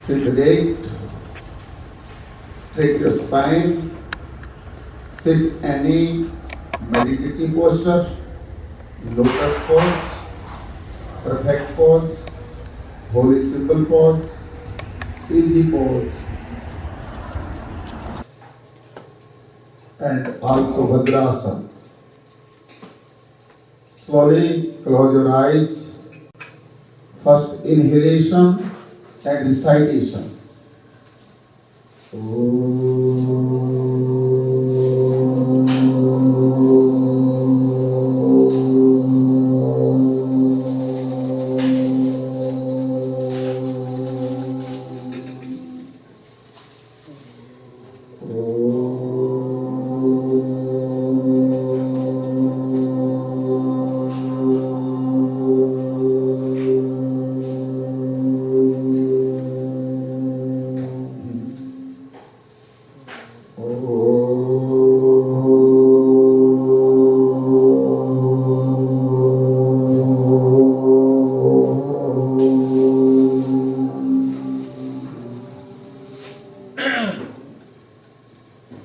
Sit erect, straight your spine, sit any meditative posture, lotus pose, perfect pose, holy symbol pose, easy pose, and also Vajrasana. Slowly close your eyes. First inhalation and recitation.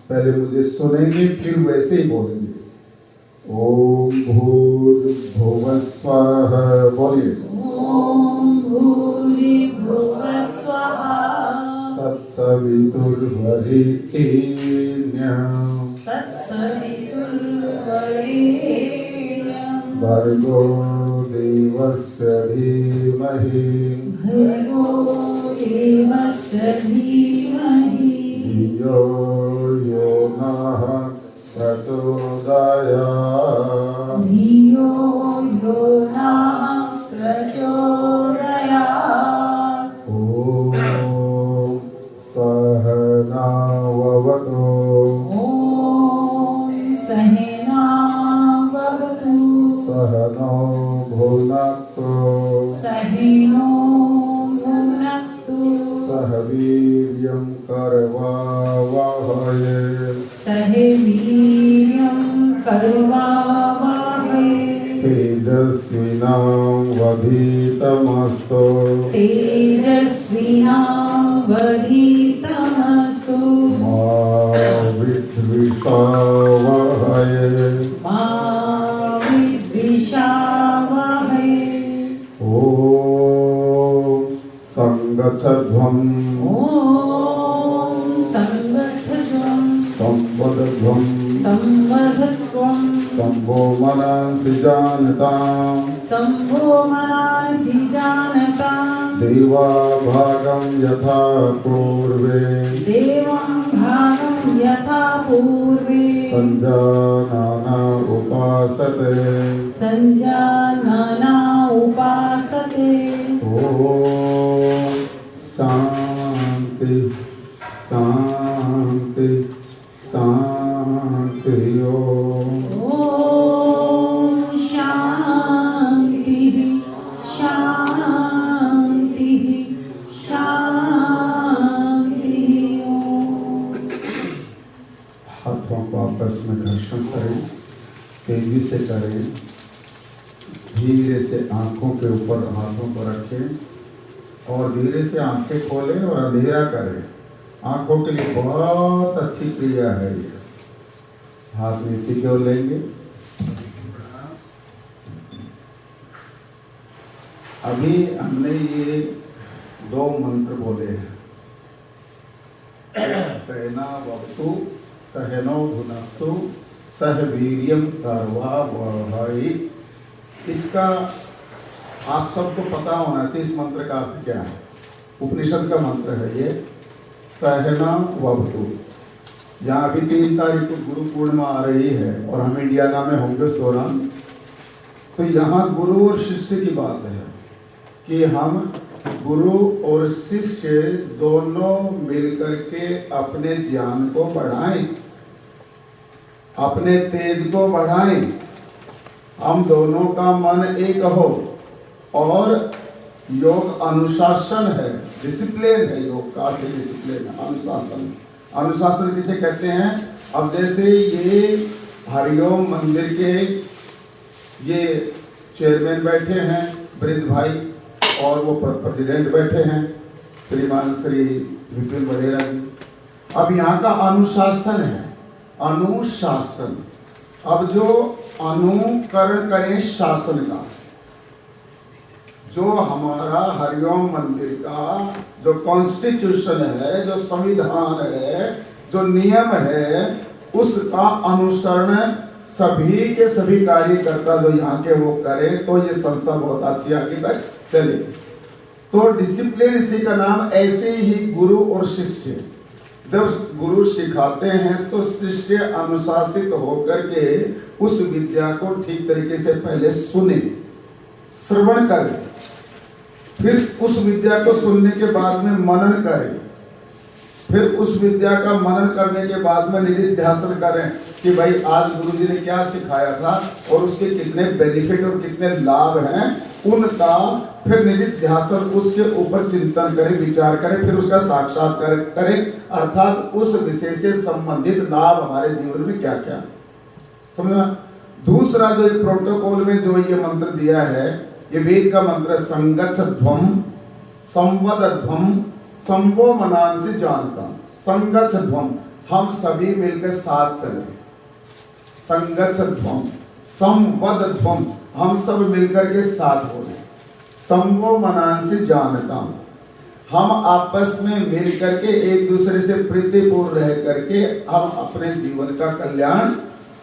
पहले मुझे सुनेंगे फिर वैसे ही बोलेंगे। ओम भूर्भुवः स्वः बोलिए। ओम भूर्भुवः स्वः तत्सवितुर्वरेण्यं तत्सवितुर्वरेण्यं भर्गो देवस्य धीमहि भर्गो देवस्य धीमहि धियो यो नः प्रचोदयात्। धियो यो नः प्रचोदयात्। ॐ सहनाववतु ॐ सहनाववतु सहनौ भुनक्तु सहिनो भुनक्तु सह वीर्यं करवावहै सह वीर्यं करवावहै तेजस्विनावधीतमस्तु तेजस्विनावधीतमस्तु मा विद्विषावहै मा विद्विषावहै। ॐ संगच्छध्वं ॐ संगठध्वं संवदध्वं संवदध्वं शम्भो मनसि जानतां शम्भो मनसि जानतां देवाभागं यथा पूर्वे देवं भागं यथा पूर्वे सञ्जानाना उपासते सञ्जानना उपासते। ॐ शान्ति शान्ति शान्ति ॐ ॐ शान्तिः शान्तिः शान्तिः। हाथों को आपस में घर्षण करें, तेजी से करें, धीरे से आंखों के ऊपर हाथों को रखें और धीरे से आंखें खोलें और अंधेरा करें। आंखों के लिए बहुत अच्छी क्रिया है ये। हाथ नीचे की ओर लेंगे। अभी हमने ये दो मंत्र बोले हैं, सहना वक्तु सहनो भुनक्तु सह वीर्यं करवावहै। इसका आप सबको पता होना चाहिए इस मंत्र का अर्थ क्या है। उपनिषद का मंत्र है ये, सहना वक्तु। यहाँ अभी 3 तारीख को गुरु पूर्णिमा आ रही है और हम इंडियाना में होंगे उस दौरान, तो यहाँ गुरु और शिष्य की बात है कि हम गुरु और शिष्य दोनों मिलकर के अपने ज्ञान को बढ़ाएं, अपने तेज को बढ़ाएं। हम दोनों का मन एक हो और योग अनुशासन है, डिसिप्लिन है। योग का डिसिप्लिन है, अनुशासन। अनुशासन किसे कहते हैं? अब जैसे ये हरिओम मंदिर के ये चेयरमैन बैठे हैं ब्रिज भाई और वो प्रेसिडेंट बैठे हैं श्रीमान श्री विपिन वडेरा जी। अब यहाँ का अनुशासन है, अनुशासन। अब जो अनुकरण करें शासन का, जो हमारा हरिओम मंदिर का जो कॉन्स्टिट्यूशन है, जो संविधान है, जो नियम है, उसका अनुसरण सभी के सभी कार्यकर्ता जो यहाँ के वो करें तो ये संस्था बहुत अच्छी आगे तक चले। तो डिसिप्लिन इसी का नाम। ऐसे ही गुरु और शिष्य, जब गुरु सिखाते हैं तो शिष्य अनुशासित होकर के उस विद्या को ठीक तरीके से पहले सुने, श्रवण करें, फिर उस विद्या को सुनने के बाद में मनन करें, फिर उस विद्या का मनन करने के बाद में निधिध्यासन करें कि भाई आज गुरुजी ने क्या सिखाया था और उसके कितने बेनिफिट और कितने लाभ हैं, उनका फिर निधिध्यासन उसके ऊपर चिंतन करें, विचार करें, फिर उसका साक्षात्कार करें, अर्थात उस विषय से संबंधित लाभ हमारे जीवन में क्या क्या। समझना। दूसरा जो प्रोटोकॉल में जो ये मंत्र दिया है, ये वेद का मंत्र, संगच्छध्वम संवदध्वम संवो मनांसि जानता। संगच्छध्वम, हम सभी मिलकर साथ चलें। संगच्छध्वम संवदध्वम, हम सब मिलकर के साथ बोलें। संवो मनांसि जानता, हम आपस में मिल करके एक दूसरे से प्रीतिपूर्ण रह करके हम अपने जीवन का कल्याण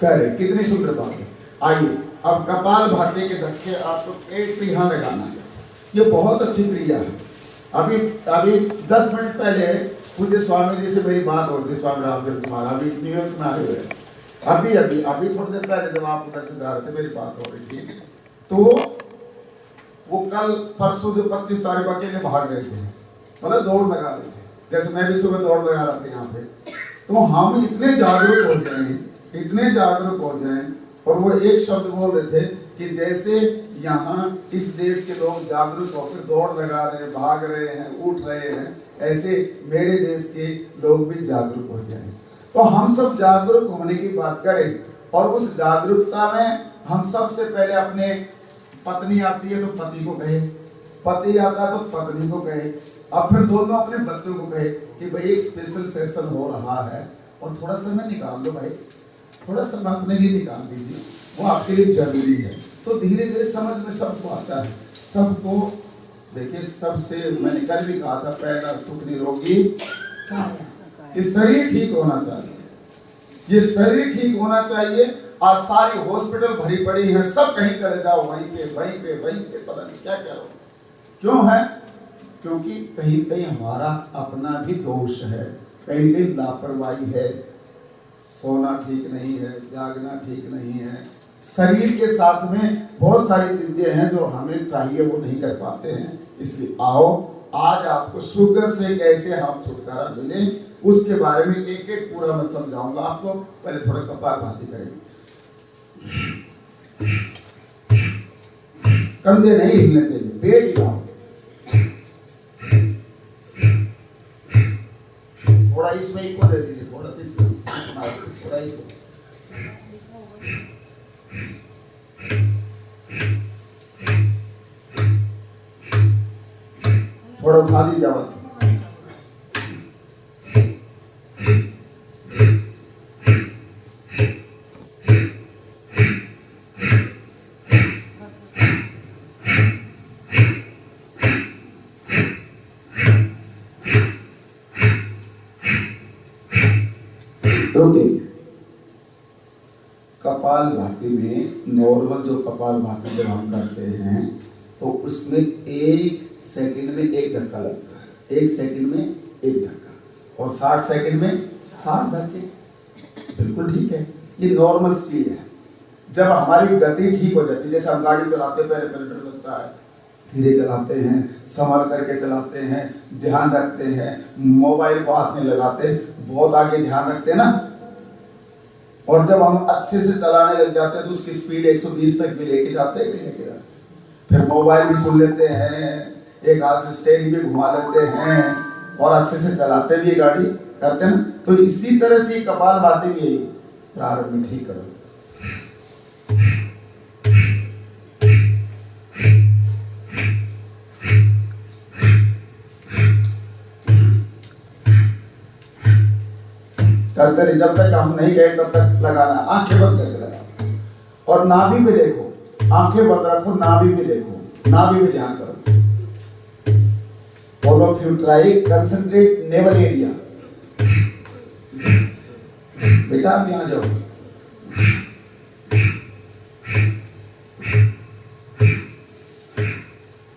करें। कितनी सुंदर बात है। आइए अब कपाल भाती के धक्के आपको एक यहाँ लगाना है। ये बहुत अच्छी क्रिया है। अभी 10 मिनट पहले पूज्य स्वामी जी से मेरी बात हो रही थी, स्वामी रामदेव कुमार, अभी न्यूयॉर्क में आए हुए हैं। अभी थोड़ी देर पहले जब आप उधर से जा रहे थे मेरी बात हो रही थी, तो वो कल परसों जो 25 तारीख को अकेले भाग गए थे, मतलब दौड़ लगा रहे थे, जैसे मैं भी सुबह दौड़ लगा रहा था यहाँ पे। तो हम इतने जागरूक हो जाएं, इतने जागरूक हो जाएं, और वो एक शब्द बोल रहे थे कि जैसे यहाँ इस देश के लोग जागरूक होकर दौड़ लगा रहे हैं, भाग रहे हैं, उठ रहे हैं, ऐसे मेरे देश के लोग भी जागरूक हो जाएं। तो हम सब जागरूक होने की बात करें, और उस जागरूकता में हम सबसे पहले अपने पत्नी आती है तो पति को कहे, पति आता है तो पत्नी को कहे, अब फिर दोनों अपने बच्चों को कहे कि भाई एक स्पेशल सेशन हो रहा है और थोड़ा समय निकाल लो भाई, थोड़ा समय अपने लिए निकाल दीजिए, वो आपके लिए जरूरी है। तो धीरे धीरे समझ में सबको आता है। सबको देखिए, सबसे मैंने कल भी कहा था, पहला सुख निरोगी कि शरीर ठीक होना चाहिए, ये शरीर ठीक होना चाहिए। और सारी हॉस्पिटल भरी पड़ी है, सब कहीं चले जाओ, वहीं पे पता नहीं क्या क्या हो। क्यों है? क्योंकि कहीं कहीं हमारा अपना भी दोष है, कहीं कहीं लापरवाही है, सोना ठीक नहीं है, जागना ठीक नहीं है, शरीर के साथ में बहुत सारी चीजें हैं जो हमें चाहिए वो नहीं कर पाते हैं। इसलिए आओ आज आपको शुगर से कैसे हम छुटकारा मिले उसके बारे में एक एक पूरा मैं समझाऊंगा आपको। पहले थोड़ा कपालभाति करेंगे, कंधे नहीं हिलने चाहिए, पेट हिलाओ, थोड़ा इसमें इको दे दीजिए, थोड़ा सा इसमें थोड़ा इको, थोड़ा उठा दीजिए आवाज। कपालभाति में नॉर्मल जो कपालभाति जब हम करते हैं तो उसमें 1 सेकंड में 1 धक्का लगता है, 1 सेकंड में 1 धक्का, और 60 सेकंड में 60 धक्के। बिल्कुल ठीक है, ये नॉर्मल स्पीड है। जब हमारी गति ठीक हो जाती है, जैसे हम गाड़ी चलाते पहले डर लगता है, धीरे चलाते हैं, संभल करके चलाते हैं, ध्यान रखते हैं, मोबाइल को हाथ में लगाते बहुत आगे ध्यान रखते हैं ना, और जब हम अच्छे से चलाने लग जाते हैं तो उसकी स्पीड 120 तक भी लेके जाते हैं, फिर मोबाइल भी सुन लेते हैं, एक हाथ से स्टेरिंग भी घुमा लेते हैं और अच्छे से चलाते भी गाड़ी करते हैं। तो इसी तरह से कपालभाति भी प्रारंभ में ठीक करो। करते रहिए, जब तक हम नहीं गए तब तक लगाना। आंखें बंद करके लगाओ और नाभि पे देखो, आंखें बंद रखो, नाभि पे देखो, नाभि पे ध्यान करो। All of you try, concentrate navel area. बेटा आप यहाँ जाओ।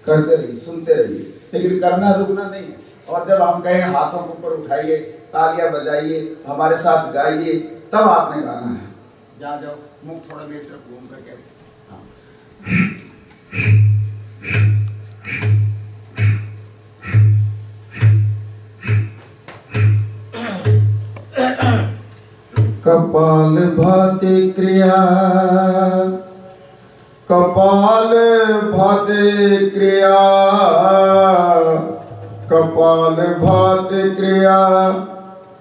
करते रहिए, सुनते रहिए, लेकिन करना रुकना नहीं। और जब हम कहें हाथों को ऊपर उठाइए, तालियां बजाइए, हमारे साथ गाइए, तब आपने गाना है। जा जाओ, मुख थोड़ा मेरी तरफ घूम कर कैसे। कपाल भाते क्रिया, कपाल भाते क्रिया, कपाल भाते क्रिया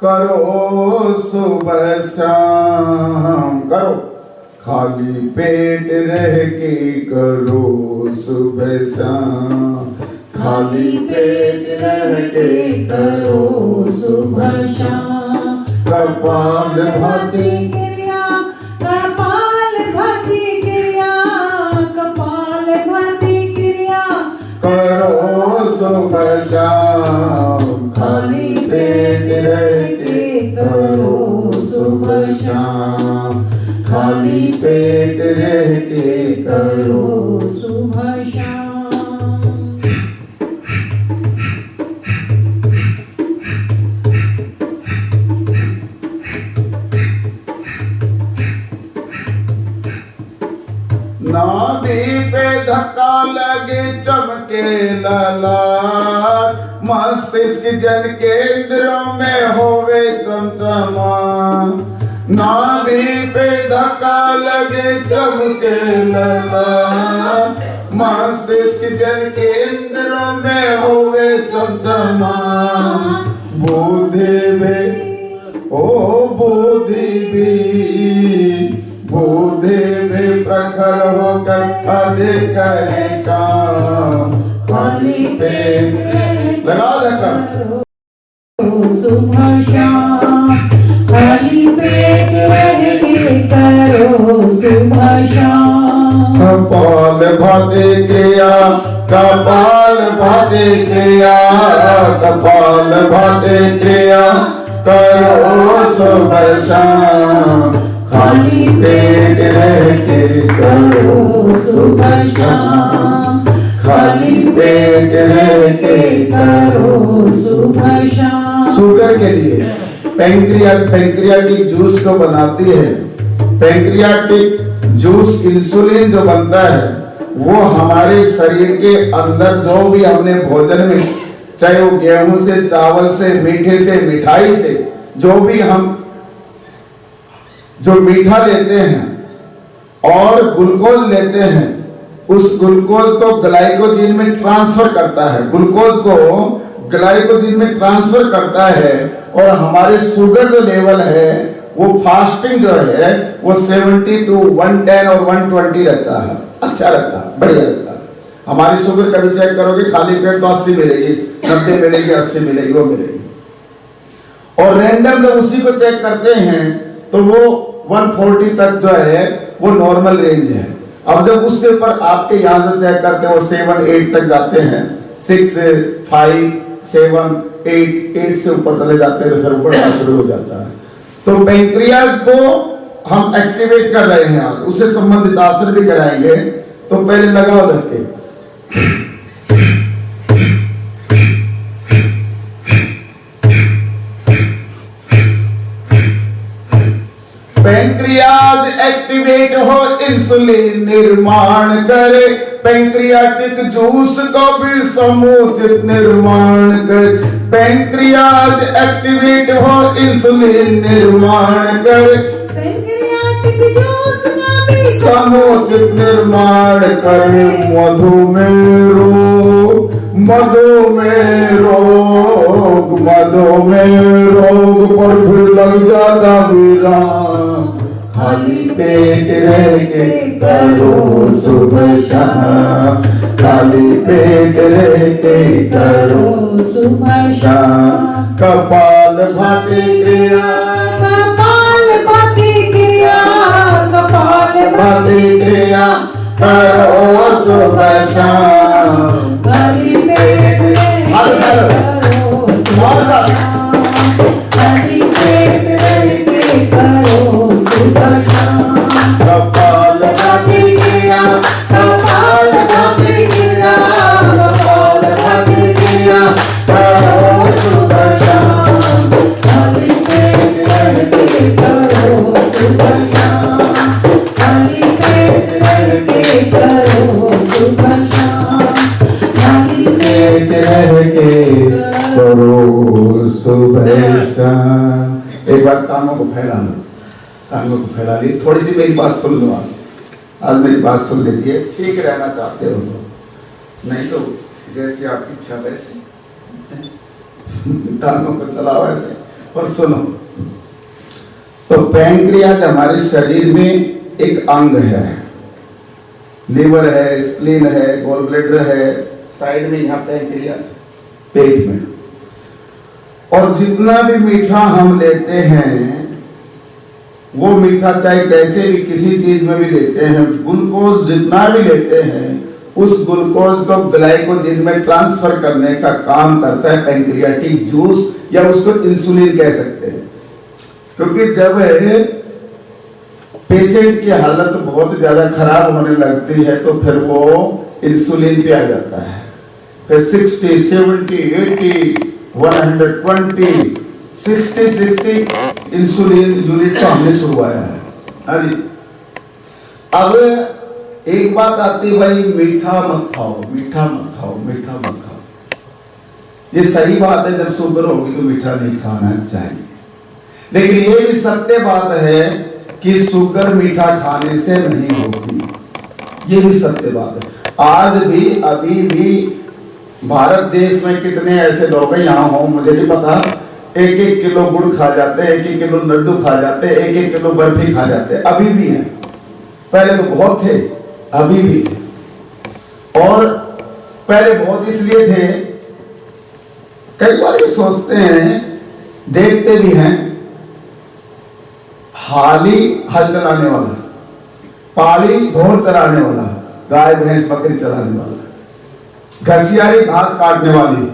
करो सुबह शाम। करो खाली पेट रह के करो सुबह शाम, खाली पेट रह के करो सुबह शाम। कपाल भाती क्रिया, कपाल भाती क्रिया, कपाल भाती क्रिया करो सुबह शाम, खाली पेट रह के करो सुबह शाम, खाली पेट रह के करो सुबह शाम। नाभि पे धक्का लगे चमके ललाट, मस्तिष्क जन केंद्रों में होवे चमचमा। नाभि पे धक्का लगे चमके ललाट, मस्तिष्क जन केंद्रों में होवे चमचमा। बुद्धि भी ओ बुद्धि भी, बुद्धि भी प्रखर होकर अधिक करे काम। खाली पेट लगा देकर सुबह शाम, खाली पेट रह के करो सुबह शाम। कपाल भाते क्रिया, कपाल भाते क्रिया, कपाल भाते क्रिया करो सुबह शाम, खाली पेट रह के करो सुबह शाम, खाली पेट रह के करो सुबह शाम। शुगर के लिए पैंक्रियाटिक जूस को बनाती है। पैंक्रियाटिक जूस इंसुलिन जो बनता है वो हमारे शरीर के अंदर जो भी हमने भोजन में, चाहे वो गेहूं से, चावल से, मीठे से, मिठाई से, जो भी हम जो मीठा लेते हैं और ग्लूकोज लेते हैं, उस ग्लूकोज को ग्लाइकोजन में ट्रांसफर करता है, ग्लूकोज को ग्लाइकोजन में ट्रांसफर करता है। और हमारे शुगर जो लेवल है वो फास्टिंग जो है वो 70 to 110 और 120 रहता है। अच्छा रहता है, बढ़िया रहता है। हमारी शुगर कभी चेक करोगे खाली पेट तो 80 मिलेगी, 90 मिलेगी, 80 मिलेगी, वो मिलेगी। और रैंडम जब उसी को चेक करते हैं तो वो 140 तक जो है वो नॉर्मल रेंज है। अब जब उससे ऊपर आपके यहाँ जो चेक करते हैं वो 7, 8 तक जाते हैं, 6, 5, 7, 8 से ऊपर चले जाते हैं तो फिर ऊपर शुरू हो जाता है। तो पैंक्रियाज को हम एक्टिवेट कर रहे हैं आज, उससे संबंधित आसन भी कराएंगे। तो पहले लगाओ धक्के, पैंक्रियाज एक्टिवेट हो, इंसुलिन निर्माण करे, पैंक्रियाटिक जूस को भी समुचित निर्माण करे। पैंक्रियाज एक्टिवेट हो, इंसुलिन निर्माण करे, पैंक्रियाटिक जूस का भी समुचित निर्माण करे। मधुमेह रोग, मधुमेह रोग, मधुमेह रोग पर फिर लग जाता विराम। खाली पेट रह के करो सुबह शाम, खाली पेट रह के करो सुबह शाम। कपाल भाती क्रिया, प्रतिक्रिया करो सुबह शाम। खाली पेट रह के करो सुबह शाम। खाली पेट रह के करो सुबह शाम। कपाल प्रतिक्रिया, कपाल प्रतिक्रिया, कपाल प्रतिक्रिया करो सुबह शाम। खाली पेट रह के करो सुबह शाम। खाली पेट रह के करो सुबह शाम। खाली पेट पेट रह के करो सुबह शाम। एक बार टांगों को फैला लो, टांगों को फैला ली। थोड़ी सी मेरी बात सुन लो आज मेरी बात सुन लेती है। ठीक रहना चाहते हो तो, नहीं तो जैसे आपकी इच्छा वैसे टांगों को चलाओ ऐसे। और सुनो, तो पैंक्रियाज हमारे शरीर में एक अंग है। लीवर है, स्प्लीन है, गॉल ब्लैडर है, साइड में यहाँ पैंक्रियाज, पेट में। और जितना भी मीठा हम लेते हैं, वो मीठा चाहे कैसे भी किसी चीज में भी लेते हैं, ग्लूकोज जितना भी लेते हैं, उस ग्लूकोज को ग्लाइकोजन में ट्रांसफर करने का काम करता है पैंक्रियाटिक जूस, या उसको इंसुलिन कह सकते हैं। क्योंकि जब पेशेंट की हालत बहुत ज्यादा खराब होने लगती है तो फिर वो इंसुलिन पे आ जाता है। फिर 60, 70, 80, 120, 60 इंसुलिन यूनिट तो हमने छुड़वाया है। अरे अब एक बात आती है, भाई मीठा मत खाओ, मीठा मत खाओ, मीठा मत खाओ। ये सही बात है, जब शुगर होगी तो मीठा नहीं खाना चाहिए। लेकिन ये भी सत्य बात है कि शुगर मीठा खाने से नहीं होगी, ये भी सत्य बात है। आज भी अभी भी भारत देश में कितने ऐसे लोग हैं, यहाँ हो मुझे नहीं पता, 1-1 किलो गुड़ खा जाते हैं, 1-1 किलो लड्डू खा जाते हैं, 1-1 किलो बर्फी खा जाते हैं। अभी भी है, पहले तो बहुत थे, अभी भी थे। और पहले बहुत इसलिए थे, कई बार ये सोचते हैं, देखते भी हैं, हाली हल चलाने वाला, पाली ढोल चलाने वाला, गाय भैंस बकरी चलाने वाला, घसियारी घास काटने वाली।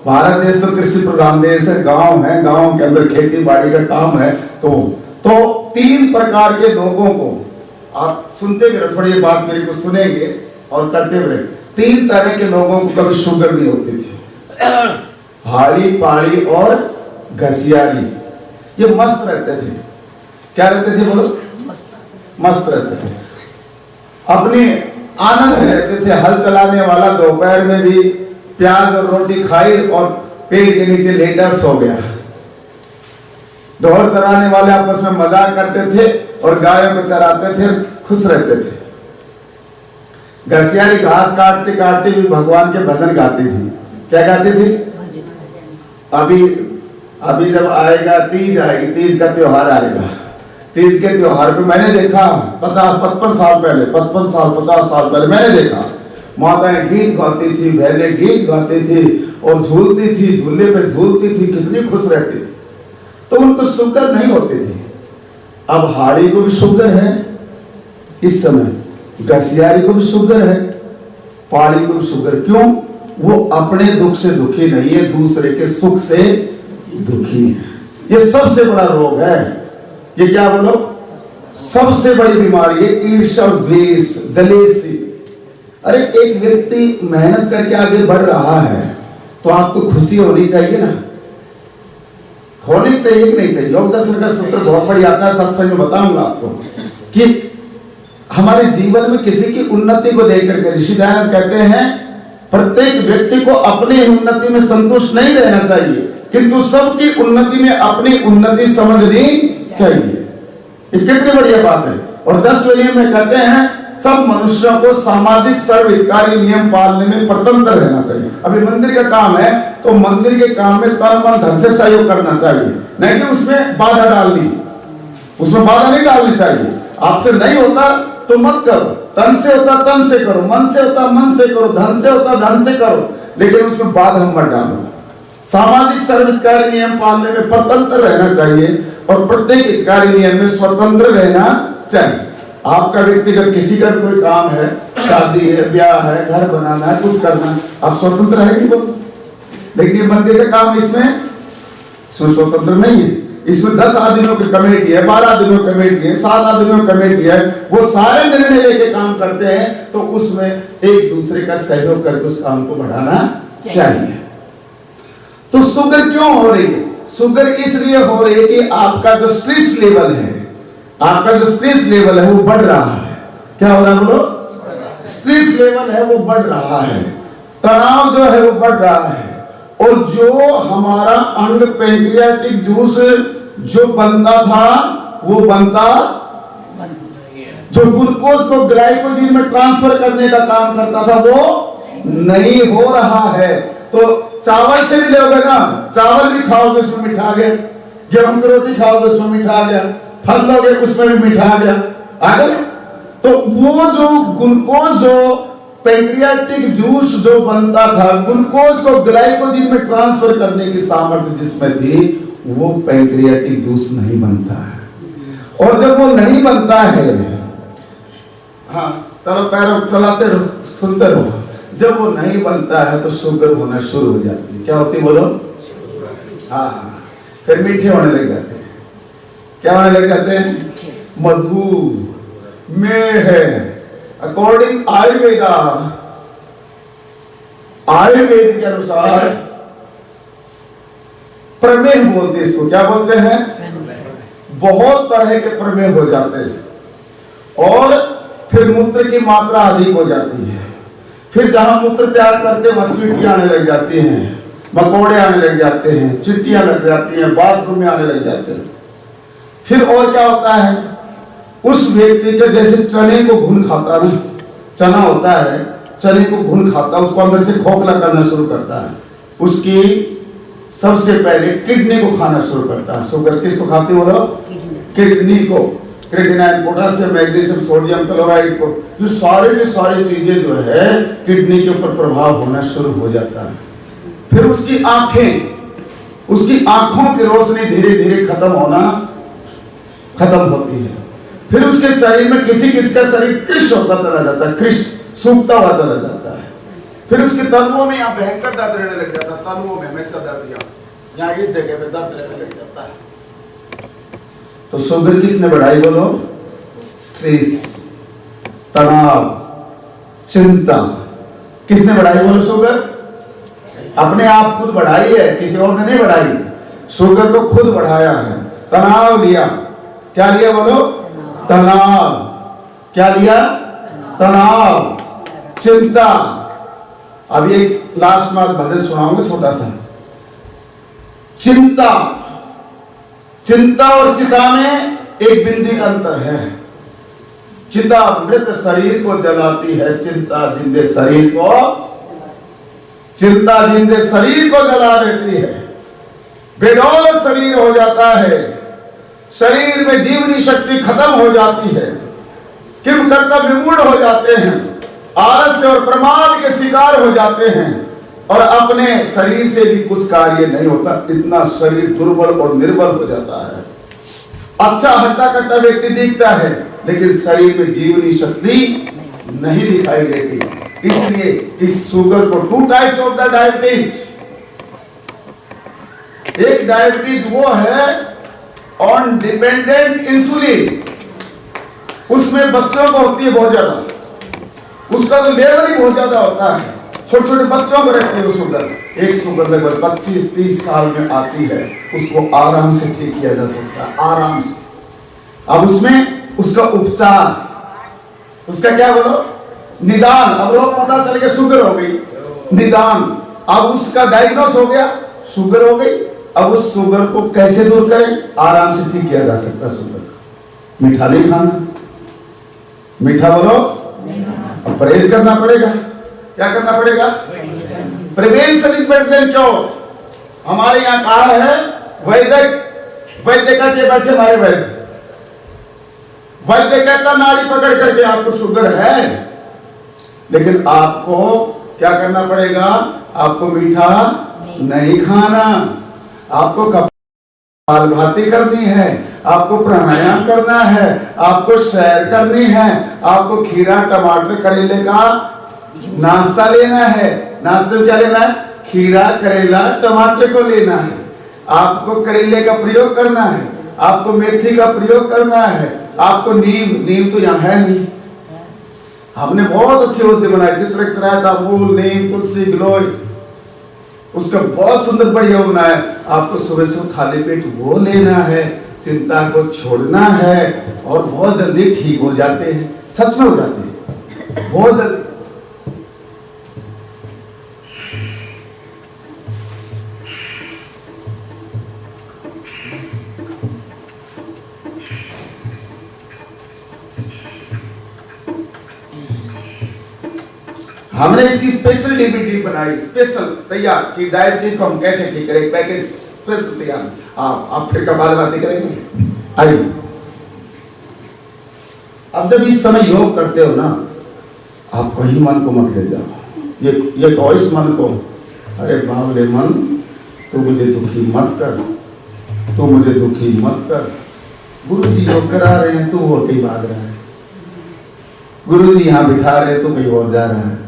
भारत देश तो कृषि प्रधान देश है, गांव है, गांव के अंदर खेती बाड़ी का काम है। तो 3 प्रकार के लोगों को आप सुनते भी रहो, थोड़ी बात मेरी को सुनेंगे और करते हुए। 3 तरह के लोगों को कभी शुगर नहीं होती थी, हाड़ी पाड़ी और घसियारी। ये मस्त रहते थे। क्या रहते थे बोलो? मस्त रहते थे, अपने आनंद में रहते थे। हल चलाने वाला दोपहर में भी प्याज और रोटी खाई और पेड़ के नीचे लेटा सो गया। ढोल चराने वाले आपस में मजाक करते थे और गायों को चराते थे, खुश रहते थे। घसियारी घास काटते काटते भी भगवान के भजन गाती थी। क्या गाती थी? अभी जब आएगा तीज, आएगी तीज का त्योहार आएगा, तीज के त्योहार पे मैंने देखा 50-55 साल पहले, 55 साल 50 साल पहले मैंने देखा माताएं गीत गाती थी, बहनें गीत गाती थी और झूलती थी, झूले पे झूलती थी, कितनी खुश रहती थी। तो उनको शुगर नहीं होती थी। अब हाड़ी को भी शुगर है इस समय, घसियारी को भी शुगर है, पाड़ी को भी शुगर। क्यों? वो अपने दुख से दुखी नहीं है, दूसरे के सुख से दुखी है। ये सबसे बड़ा रोग है। ये क्या बोलो? सबसे बड़ी बीमारी है ईर्ष्या, द्वेष, जलेसी। अरे एक व्यक्ति मेहनत करके आगे बढ़ रहा है तो आपको खुशी होनी चाहिए ना, होनी चाहिए कि नहीं चाहिए? योग दर्शन का सूत्र बहुत बड़ी आता है, सत्संग में बताऊंगा आपको कि हमारे जीवन में किसी की उन्नति को देखकर के ऋषि दयानंद कहते हैं प्रत्येक व्यक्ति को अपनी उन्नति में संतुष्ट नहीं रहना चाहिए, किंतु सबकी उन्नति में अपनी उन्नति समझनी चाहिए। ये कितनी बढ़िया बात है। और 10वें नियम में कहते हैं सब मनुष्यों को सामाजिक सर्वहितकारी नियम पालने में स्वतंत्र रहना चाहिए। अभी मंदिर का काम है तो मंदिर के काम में तन मन धन से सहयोग करना चाहिए, नहीं कि उसमें बाधा डालनी, उसमें बाधा नहीं डालनी चाहिए। आपसे नहीं होता तो मत करो, तन से होता तन से करो, मन से होता मन से करो, धन से होता धन से करो, लेकिन उसमें बाधा मत डालो। सामाजिक सर्वहितकारी नियम पालने में स्वतंत्र रहना चाहिए और प्रत्येक हितकारी नियम में स्वतंत्र रहना चाहिए। आपका व्यक्तिगत किसी का कोई काम है, शादी है, ब्याह है, घर बनाना है, कुछ करना है, आप स्वतंत्र है कि बोलो? लेकिन ये मंदिर का काम इसमें स्वतंत्र नहीं है। इसमें 10 आदमियों की कमेटी है, 12 आदमियों की कमेटी है, 7 आदमियों की कमेटी है, वो सारे निर्णय लेके काम करते हैं। तो उसमें एक दूसरे का सहयोग करके उस काम को बढ़ाना चाहिए। तो शुगर क्यों हो रही है? शुगर इसलिए हो रही है कि आपका जो स्ट्रेस लेवल है, आपका जो स्ट्रेस लेवल है वो बढ़ रहा है। क्या हो रहा है बोलो? स्ट्रेस लेवल है वो बढ़ रहा है, तनाव जो है वो बढ़ रहा है। और जो हमारा अंग पैंक्रियाटिक जूस जो बनता था वो बनता, जो ग्लूकोज को ग्लाइकोजन में ट्रांसफर करने का काम करता था वो नहीं हो रहा है। तो चावल से भी लोगे ना, चावल भी खाओगे उसमें मीठा आ गया, गेहूं की रोटी खाओगे उसमें मीठा आ गया, फल लोगे उसमें भी मीठा आ गया, आ गया। तो वो जो ग्लूकोज, जो पैंक्रियाटिक जूस जो बनता था, ग्लूकोज को ग्लाइकोजन में ट्रांसफर करने की सामर्थ्य जिसमें थी, वो पैंक्रियाटिक जूस नहीं बनता है। और जब वो नहीं बनता है, हाँ चलो पैरों चलाते रहो, सुनते रहो, जब वो नहीं बनता है तो शुगर होना शुरू हो जाती है। क्या होती है बोलो? हाँ, फिर मीठे होने लग जाते हैं। क्या होने लग जाते हैं? मधु में है अकॉर्डिंग आयुर्वेदा, आयुर्वेद के अनुसार प्रमेह बोलते हैं इसको। क्या बोलते हैं? बहुत तरह के प्रमेह हो जाते हैं और फिर मूत्र की मात्रा अधिक हो जाती है। फिर जहां मूत्र त्याग करते हैं वहां चींटियां आने लग जाती हैं, मकोड़े आने लग जाते हैं, चींटियां लग जाती हैं, बाथरूम में आने लग जाते हैं। फिर और क्या होता है? उस व्यक्ति के जैसे चने को घुन खाता ना, चना होता है, चने को घुन खाता, उसको अंदर से खोखला करना शुरू करता है। उसकी सबसे पहले किडनी को खाना शुरू करता है। शुगर किसको खाती बोलो? किडनी को, creatinine, potassium, magnesium, sodium, chloride को, जो सारे की सारी चीजें जो है किडनी के ऊपर प्रभाव होना शुरू हो जाता है। फिर उसकी आंखें, उसकी आंखों की रोशनी धीरे धीरे खत्म होती है। फिर उसके शरीर में किसी किसी का शरीर कृश होता चला जाता है, कृश सूखता हुआ चला जाता है। फिर उसके तलुओं में यहाँ भयंकर दर्द रहने लग जाता है, तलुओं में हमेशा दर्द, यहाँ इस जगह पे दर्द रहने लग जाता है। तो शुगर किसने बढ़ाई बोलो? स्ट्रेस, तनाव, चिंता किसने बढ़ाई बोलो? शुगर अपने आप खुद बढ़ाई है, किसी और ने नहीं बढ़ाई। शुगर को खुद बढ़ाया है। तनाव लिया, क्या लिया बोलो? तनाव। क्या लिया? तनाव, चिंता। अब ये लास्ट में भजन सुनाऊंगा छोटा सा। चिंता, चिंता और चिता में एक बिंदी का अंतर है। चिता मृत शरीर को जलाती है, चिंता जिंदे शरीर को, चिंता जिंदे शरीर को जला देती है। बेडौल शरीर हो जाता है, शरीर में जीवनी शक्ति खत्म हो जाती है, किम कर्तव्य विमूढ़ हो जाते हैं, आलस्य और प्रमाद के शिकार हो जाते हैं और अपने शरीर से भी कुछ कार्य नहीं होता। इतना शरीर दुर्बल और निर्बल हो जाता है। अच्छा हट्टा कट्टा व्यक्ति दिखता है लेकिन शरीर में जीवनी शक्ति नहीं दिखाई देती। इसलिए इस शुगर को 2 टाइप्स ऑफ द डायबिटीज। एक डायबिटीज वो है ऑन डिपेंडेंट इंसुलिन, उसमें बच्चों को होती है बहुत ज्यादा, उसका तो लेवल ही बहुत ज्यादा होता है। छोटे छोटे बच्चों को रहती है वो शुगर। एक शुगर लगभग 25-30 साल में आती है, उसको आराम से ठीक किया जा सकता है, आराम से। अब उसमें उसका उपचार, उसका क्या बोलो? निदान। अब लोग पता चल गया शुगर हो गई, निदान। अब उसका डायग्नोस हो गया, शुगर हो गई। अब उस शुगर को कैसे दूर करें? आराम से ठीक किया जा सकता है शुगर। मीठा नहीं खाना, मीठा बोलो, अब परहेज करना पड़ेगा। क्या करना पड़ेगा? Prevention is better than cure. हमारे यहाँ कहा है वैद्य कहते बैठे हमारे वैद्य कहता नाड़ी पकड़ करके आपको शुगर है, लेकिन आपको क्या करना पड़ेगा? आपको मीठा नहीं खाना, आपको कपालभाति करनी है, आपको प्राणायाम करना है, आपको सैर करनी है, आपको खीरा टमाटर करेले का नाश्ता लेना है। नाश्ते में क्या लेना है? खीरा करेला टमाटर को लेना है। आपको करेले का प्रयोग करना है, आपको मेथी का प्रयोग करना है, आपको नीम तो यहाँ है नहीं। हमने बहुत अच्छी औषधि बनाई, चित्रक चराता फूल नीम तुलसी गिलोय, उसका बहुत सुंदर बढ़िया बनाया। आपको सुबह सुबह खाली पेट वो लेना है, चिंता को छोड़ना है और बहुत जल्दी ठीक हो जाते हैं। सच में हो जाते हैं बहुत जल्दी। हमने इसकी स्पेशल डीवीडी बनाई, स्पेशल तैयार की डायबिटीज को हम कैसे ठीक करें, पैकेज स्पेशल तैयार। आप फिर कपालभाति करेंगे। आइए, अब जब इस समय योग करते हो ना, आप कहीं मन को मत ले जाओ। ये इस मन को, अरे बावले मन, तू मुझे दुखी मत कर, तू मुझे दुखी मत कर। गुरु जी योग करा रहे हैं, तू वो कहीं भाग रहा है। गुरु जी यहाँ बिठा रहे हैं, तू कहीं और जा रहा है।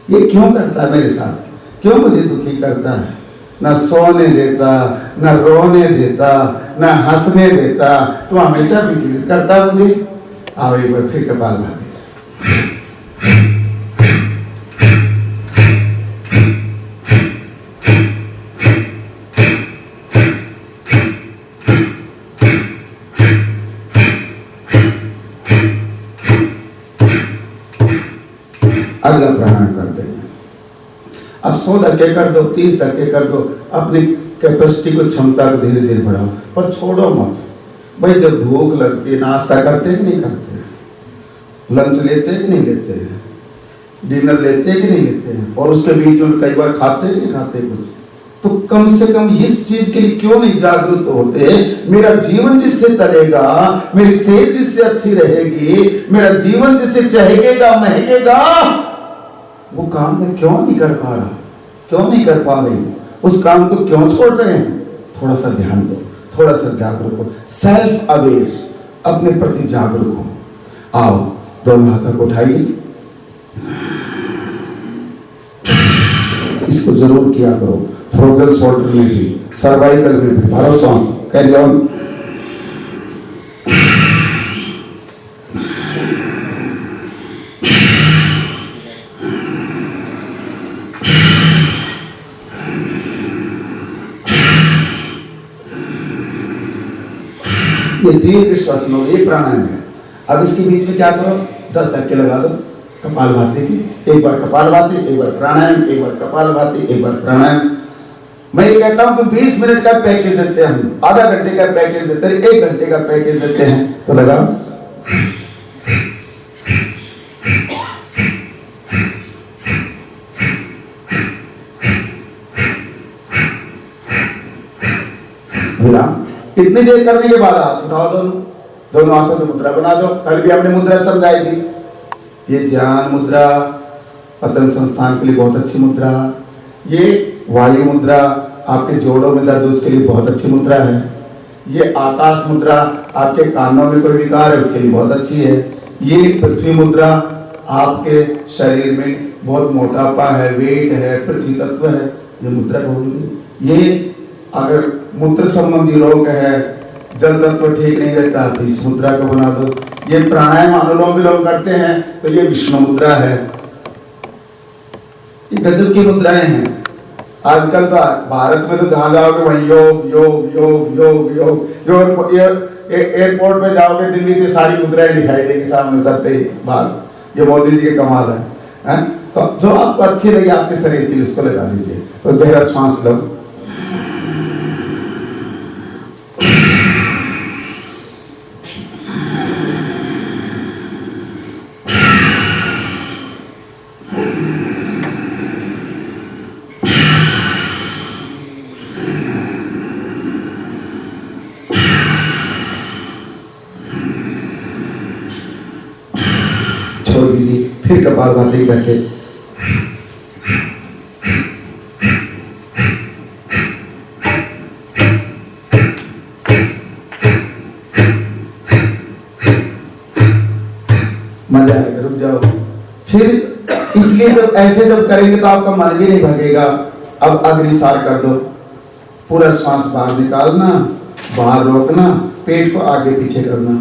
ये क्यों करता है मेरे साथ? क्यों मुझे दुखी करता है? ना सोने देता, ना रोने देता, ना हंसने देता, तो हमेशा विचलित करता मुझे। आओ एक बार फिर कपालभाति। अगला प्राणायाम करते हैं। अब 100 धक्के कर दो, 30 धक्के कर दो, अपनी कैपेसिटी को, क्षमता को धीरे धीरे बढ़ाओ, पर छोड़ो मत। भाई जब भूख लगती है, नाश्ता करते हैं कि नहीं करते हैं, लंच लेते हैं कि नहीं लेते हैं, डिनर लेते हैं कि नहीं लेते हैं, और उसके बीच में कई बार खाते हैं कि नहीं खाते कुछ, तो कम से कम इस चीज के लिए क्यों नहीं जागरूक होते? मेरा जीवन जिससे चलेगा, मेरी सेहत जिससे अच्छी रहेगी, मेरा जीवन जिससे चहकेगा महकेगा, वो काम मैं क्यों नहीं कर पा रहा, क्यों नहीं कर पा रही, उस काम को क्यों छोड़ रहे हैं? थोड़ा सा ध्यान दो, थोड़ा सा जागरूक हो, सेल्फ अवेयर, अपने प्रति जागरूक हो। आओ, दोनों हाथों को उठाइए, इसको जरूर किया करो। फ्रोजन शोल्डर में भी, सर्वाइकल में भी, भरो सांस, कैरी ऑन। ये दीर्घ श्वास लो, ये प्राणायाम है। अब इसके बीच में क्या करो, 10 धक्के लगा दो कपालभाति की। एक बार कपालभाति, एक बार प्राणायाम, एक बार कपालभाति, एक बार प्राणायाम। मैं ये कहता हूं कि 20 मिनट का पैकेज देते हैं हम, आधा घंटे का पैकेज देते हैं, 1 घंटे का पैकेज देते हैं, तो लगाओ। इतनी देर करने के बाद हाथ उठाओ, दोनों हाथों की मुद्रा बना दो। कल भी हमने मुद्रा समझाई थी। ये ज्ञान मुद्रा पचन संस्थान के लिए बहुत अच्छी मुद्रा, ये वायु मुद्रा आपके जोड़ों में दर्द उसके लिए बहुत अच्छी मुद्रा है, ये आकाश मुद्रा आपके कानों में कोई विकार है उसके लिए बहुत अच्छी है, ये पृथ्वी मुद्रा आपके शरीर में बहुत मोटापा है, वेट है, पृथ्वी तत्व है, ये मुद्रा होगी। ये अगर मूत्र संबंधी रोग है, जल तत्व ठीक नहीं रहता, तो इस मुद्रा को बना दो। ये प्राणायाम अनुलोम विलोम करते हैं तो ये विष्णु मुद्रा है। ये गजब की मुद्राएं हैं। आजकल तो भारत में तो जहां जाओगे वहीं योग योग योग योग योग योग। एयरपोर्ट पे जाओगे दिल्ली की सारी मुद्राएं दिखाई देगी सामने उतरते ही बाद। ये मोदी जी के कमाल है। तो जो आपको अच्छी लगी आपके शरीर के लिए उसको लगा लीजिए। तो गहरा श्वास लो, छोड़ दीजिए, फिर कपालभाति करके मजा आएगा, रुक जाओ। फिर इसलिए जब ऐसे जब करेंगे तो आपका मन भी नहीं भगेगा। अब अग्निसार कर दो, पूरा श्वास बाहर निकालना, बाहर रोकना, पेट को आगे पीछे करना।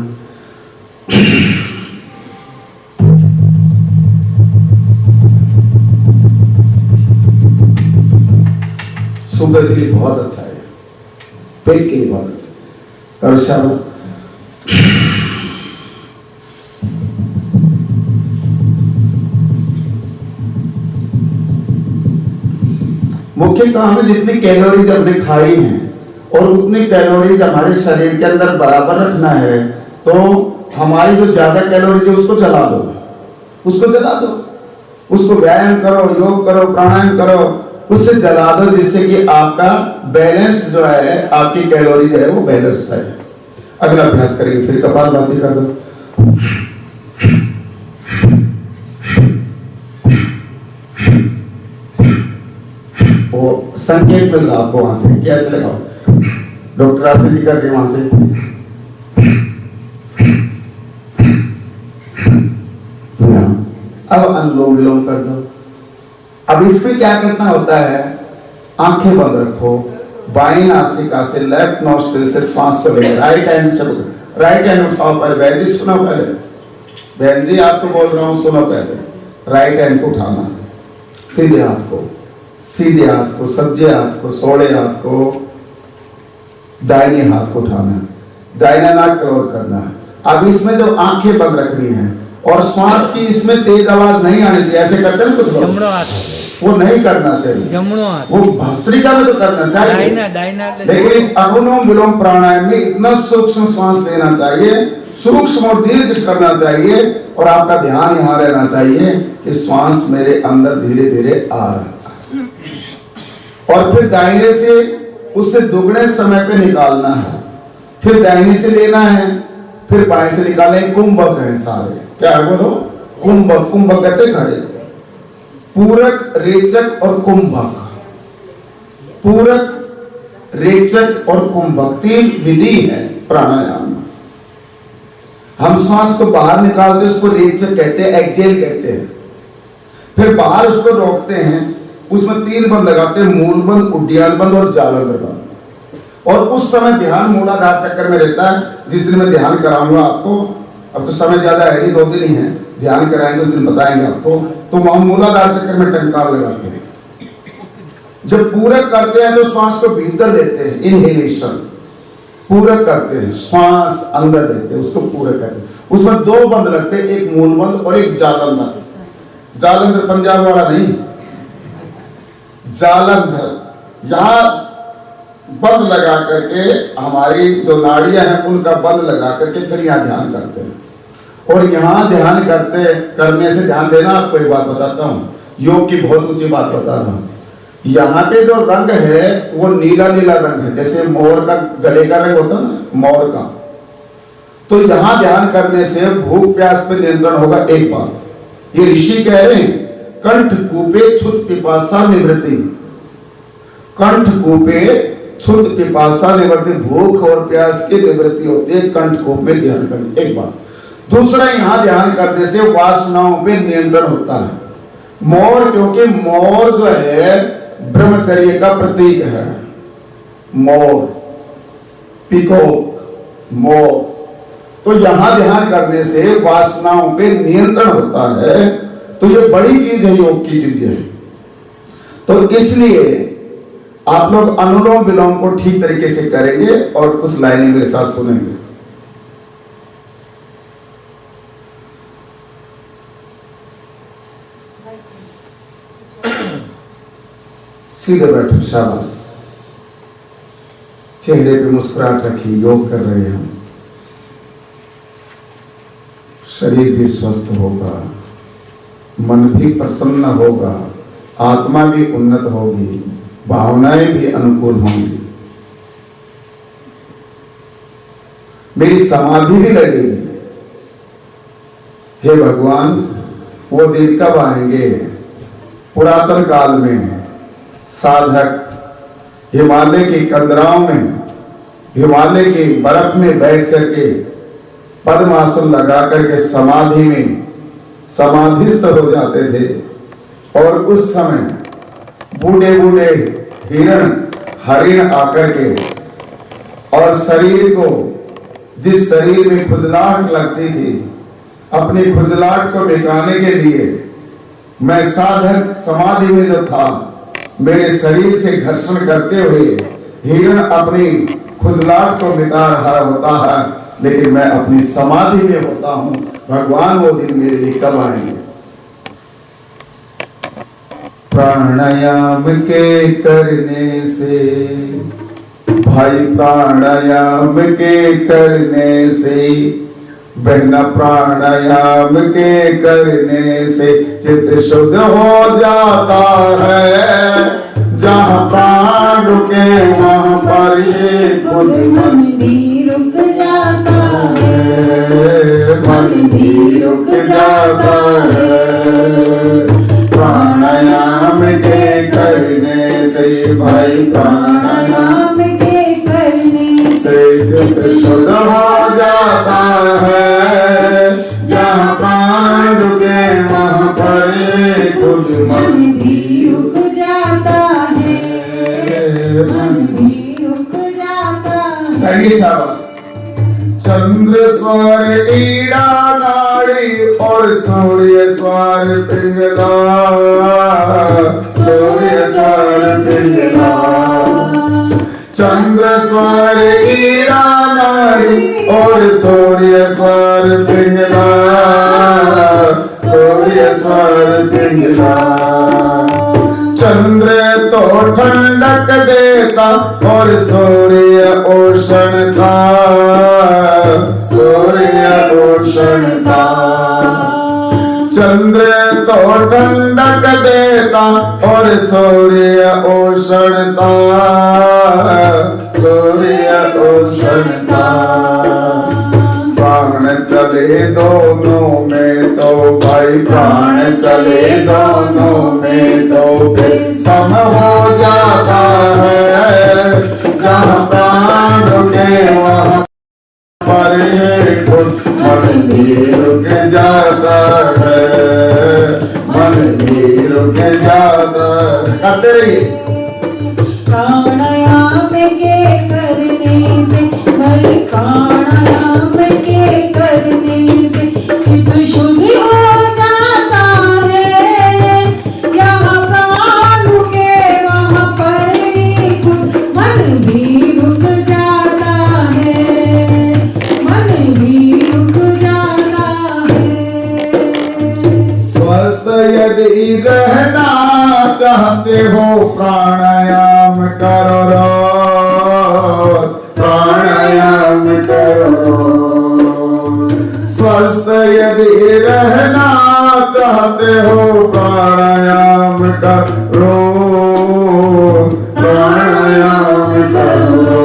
शुगर के लिए बहुत अच्छा है, पेट के लिए बहुत अच्छा है। करो शाबाश। मुख्य काम है जितनी कैलोरीज हमने खाई हैं और उतनी कैलोरीज हमारे शरीर के अंदर बराबर रखना है। तो हमारी जो ज्यादा कैलोरीज है उसको जला दो, उसको जला दो, उसको व्यायाम करो, योग करो, प्राणायाम करो, उससे जला दो, जिससे कि आपका बैलेंस जो है, आपकी कैलोरीज है वो बैलेंस है। अगला अभ्यास करेंगे, फिर कपालभाति कर दो। वो संकेत मिल रहा आपको वहां से, कैसे लगाओ? डॉक्टर आशीष जी कर रहे वहां से। अब अनुलोम विलोम कर दो। अब इसमें क्या करना होता है, आंखें बंद रखो, बाईं नासिका से लेफ्ट नोस्ट्रिल से श्वास को लेकर राइट हैंड से, राइट हैंड उठाओ। पहले बहन जी सुनो, पहले बहन जी आपको बोल रहा हूं, सुनो पहले। राइट हैंड को उठाना, सीधे हाथ को, सीधे हाथ को, सज्जे हाथ को, सोड़े हाथ को, दाहिने हाथ को उठाना, दाहिना नाक क्लोज करना। अब इसमें जो आंखें बंद रखनी है और श्वास की इसमें तेज आवाज नहीं आनी चाहिए। ऐसे करते हैं कुछ लोग, वो नहीं करना चाहिए, वो भस्त्रिका में तो करना चाहिए, लेकिन इस अनुलोम विलोम प्राणायाम में इतना सूक्ष्म श्वास लेना चाहिए, सूक्ष्म और दीर्घ करना चाहिए, और आपका ध्यान यहाँ रहना चाहिए कि श्वास मेरे अंदर धीरे धीरे आ रहा है। और फिर दाहिने से उससे दुगने समय पे निकालना है, फिर दाहिने से लेना है, फिर बाएं से निकालना है। कुंभक है सारे, क्या है बोलो? कुंभक। कुंभक कहते खड़े, पूरक, रेचक और कुंभक। पूरक, रेचक और कुंभक तीन विधि है प्राणायाम में। हम श्वास को बाहर निकालते उसको रेचक कहते हैं, एक्सेल कहते हैं। फिर बाहर उसको रोकते हैं, उसमें तीन बंद लगाते हैं, मूल बंद, उड्डयन बंद और जालंधर बंद। और उस समय ध्यान मूलाधार चक्कर में रहता है। जिस दिन मैं ध्यान कराऊंगा आपको, अब तो समय ज्यादा है नहीं, 2 दिन ही है, ध्यान कराएंगे उस दिन बताएंगे आपको। तो वहां मूलाधार चक्कर में टंकार लगाते हैं। जब पूरक करते हैं तो श्वास को भीतर देते हैं, इनहेलेशन पूरक करते हैं, श्वास अंदर देते हैं, उसको पूरक करते हैं। उसमें 2 बंद लगते हैं, एक मूल बंद और एक जालंधर। जालंधर पंजाब वाला नहीं, जालंधर। यहाँ बंद लगा करके हमारी जो नाड़ियां हैं उनका बंद लगा करके फिर यहाँ ध्यान करते हैं। और यहाँ ध्यान करने से ध्यान देना, आपको एक बात बताता हूँ, योग की बहुत ऊंची बात बता रहा हूँ। यहाँ पे जो रंग है वो नीला नीला रंग है, जैसे मोर का गले का रंग होता है ना, मोर का। तो यहाँ ध्यान करने से भूख प्यास पे नियंत्रण होगा। एक बात ये ऋषि कह रहे हैं, कंठ कूपे छुत पिपासा निवृत्ति। कंठ कूपे छुत पिपासा निवृत्ति, भूख और प्यास की निवृत्ति होती है कंठ कूप में ध्यान करने। एक बात। दूसरा, यहाँ ध्यान करने से वासनाओं पे नियंत्रण होता है। मोर, क्योंकि मोर जो है ब्रह्मचर्य का प्रतीक है। मोर, पीकॉक, मोर। तो यहां ध्यान करने से वासनाओं पे नियंत्रण होता है। तो ये बड़ी चीज है, योग की चीज है। तो इसलिए आप लोग अनुलोम विलोम को ठीक तरीके से करेंगे और कुछ लाइनें मेरे साथ सुनेंगे। सीधे बैठो, शाबाश। चेहरे पे मुस्कुराहट रखिए, योग कर रहे हैं हम। शरीर भी स्वस्थ होगा, मन भी प्रसन्न होगा, आत्मा भी उन्नत होगी, भावनाएं भी अनुकूल होंगी, मेरी समाधि भी लगेगी। हे भगवान, वो दिन कब आएंगे? पुरातन काल में साधक हिमालय की कंदराओं में, हिमालय की बर्फ में बैठ करके पद्मासन लगा करके समाधि में समाधिस्थ हो जाते थे। और उस समय बूढ़े बूढ़े हिरण हरिण आकर के और शरीर को, जिस शरीर में खुजलाहट लगती थी, अपनी खुजलाहट को मिटाने के लिए मैं साधक समाधि में जो था, मेरे शरीर से घर्षण करते हुए हिरण अपनी खुजलाहट को मिटा रहा होता है, लेकिन मैं अपनी समाधि में होता हूं। भगवान वो दिन मेरे लिए कब आएंगे? प्राणायाम के करने से भाई, प्राणायाम के करने से बहना, प्राणायाम के करने से चित्त शुद्ध हो जाता है। जहाँ प्राण रुके वहाँ पर ये खुद मन भी रुक जाता है, मन भी रुक जाता है। प्राणायाम के करने से भाई, प्राणायाम के करने से चित्त शुद्ध हो जाता है। जहाँ प्राण रुके वहाँ पर खुद मन भी रुक जाता है, मन भी रुक जाता है। शाबाश। चंद्र स्वर ईड़ा नाड़ी और सूर्य स्वर पिंगला, सूर्य स्वर पिंगला। चंद्र स्वर ईड़ा नाड़ी और सूर्य स्वर पिंगला, सूर्य स्वर पिंगला। चंद्र तो ठंडक देता और सूर्य उष्ण था, सूर्य उष्ण था। चंद्र तो ठंडक देता और सूर्य उष्ण था, सूर्य उष्ण था। प्राण चले दोनों में तो भाई, प्राण चले दोनों में तो फिर सम हो जाता है। जहाँ प्राण रुके वहाँ पर खुद मन भी रुक जाता है, मन भी रुक जाता है। करते रहिए। प्राणायाम के करने से भाई, प्राणायाम के करने से चित्त शुद्ध हो जाता है। यहाँ प्राण रुके वहाँ पर खुद मन भी रुक जाता है, मन भी रुक जाता है। स्वस्थ यदि रहना चाहते हो प्राणायाम करो रोज, प्राणायाम करो। स्वस्थ यदि रहना चाहते हो प्राणायाम करो, प्राणायाम करो।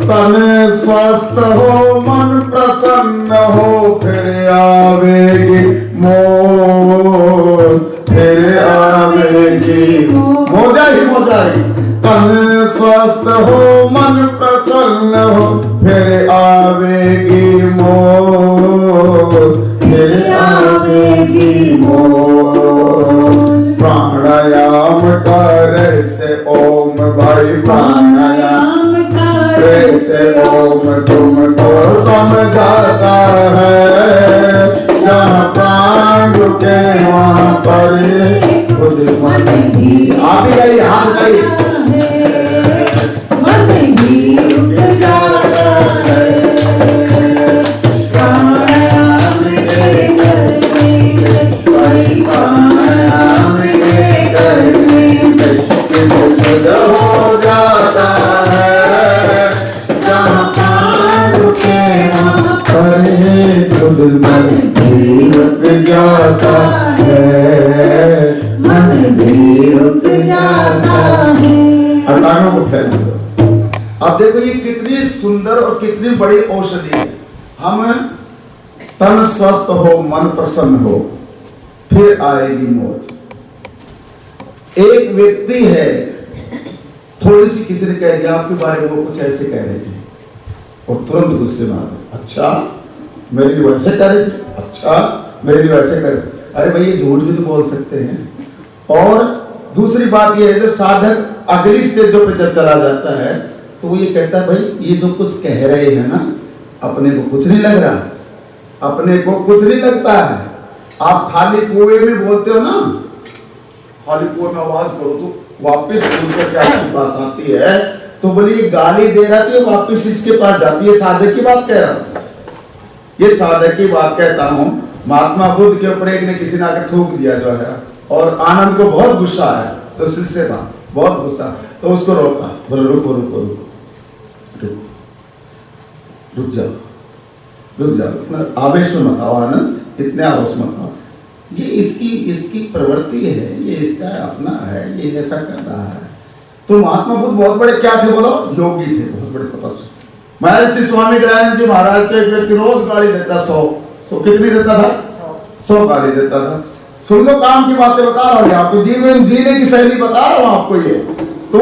तन स्वस्थ हो, मन प्रसन्न हो, फिर आवेगी मोज, फिर आवेगी मोजाई मोजाई। तन स्वस्थ हो, मन प्रसन्न हो, फिर आवेगी मोज, फिर आवेगी मोज। प्राणायाम करे से ओम भाई, प्राणायाम करे से ओम तुमको समझाता है। जहाँ प्राण रुके वहाँ पर खुद मन भी आ गई, हाथ गई, मन भी रुक जाता है। प्राणायाम के करने से भाई, प्राणायाम के करने से चित्त शुद्ध हो जाता है। जहाँ प्राण रुके वहाँ पर खुद मन भी रुक जाता है, मन भी रुक जाता है। अंगारों को फैल दो। अब देखो ये कितनी सुंदर और कितनी बड़ी औषधि है। हम तन स्वस्थ हो, मन प्रसन्न हो, फिर आएगी मौज। एक व्यक्ति है, थोड़ी सी किसी ने कह दिया आपके बारे में, वो कुछ ऐसे कह रहे थे और तुरंत गुस्से में आ गए। अच्छा, मेरी वैसे कह रहे थे, अच्छा मेरे लिए वैसे कर। अरे भाई ये झूठ भी तो बोल सकते हैं। और दूसरी बात ये है, जब साधक अगली स्टेजों पे जब चला जाता है तो वो ये कहता है भाई ये जो कुछ कह रहे हैं ना, अपने को कुछ नहीं लग रहा, अपने को कुछ नहीं लगता है। आप खाली कुएं में बोलते हो ना, खाली कुएं में आवाज करो तो वापस सुनकर क्या आपके पास आती है, तो बोली ये गाली दे रहा थी वापस इसके पास जाती है। साधक की बात कह रहा हूं, ये साधक की बात कहता हूं। महात्मा बुद्ध के ऊपर एक ने किसी ने आकर थूक दिया जो है, और आनंद को बहुत गुस्सा आया, तो शिष्य था बहुत गुस्सा, तो उसको रोका, बोलो रुको रुको रुको रुक जाओ रुक जाओ, इतना आवेश में मत आओ आनंद, इतने आवेश मत आओ, ये इसकी प्रवृत्ति है, ये इसका अपना है, ये ऐसा कर रहा है। तो महात्मा बुद्ध बहुत बड़े क्या थे बोलो, योगी थे, बहुत बड़े तपस्वी। महर्षि स्वामी दयानंद जी महाराज को एक व्यक्ति रोज गाली देता, 100 कितनी देता था, 100 गाली देता था। सुन लो, काम की बातें बता रहा हूँ आपको, जीने की शैली बता रहा हूँ आपको। ये तो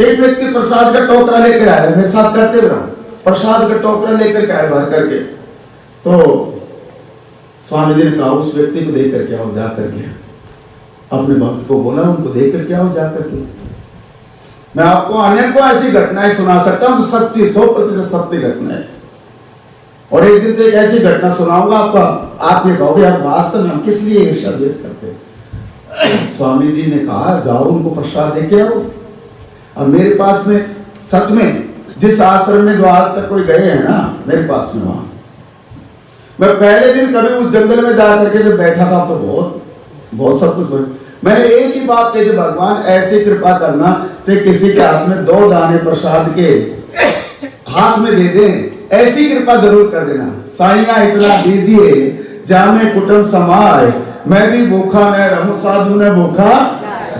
एक व्यक्ति प्रसाद का टोकरा लेकर आया, मेरे साथ करते रहो, प्रसाद का टोकरा लेकर के आए भर करके। तो स्वामी जी ने कहा उस व्यक्ति को देकर के आओ, जा करके अपने भक्त को बोला उनको देकर के आओ जा करके। मैं आपको अनेकों ऐसी घटनाएं सुना सकता हूं जो सच्ची 100% सत्य घटनाएं। और एक दिन तो एक ऐसी घटना सुनाऊंगा आपका, आप ये कहोगे यार वास्तव में हम किस लिए ईर्ष्या द्वेष करते। स्वामी जी ने कहा जाओ उनको प्रसाद देके आओ। अब मेरे पास में सच में जिस आश्रम में जो आज तक कोई गए हैं ना मेरे पास में, वहां मैं पहले दिन कभी उस जंगल में जा करके जब बैठा था तो बहुत सब कुछ मैंने एक ही बात कही थी, भगवान ऐसी कृपा करना कि किसी के हाथ में 2 दाने प्रसाद के हाथ में दे दें, ऐसी कृपा जरूर कर देना। साइया इतना दीजिए जहां में कुटुंब समाए, मैं भी भूखा न रहूं साधु ने भूखा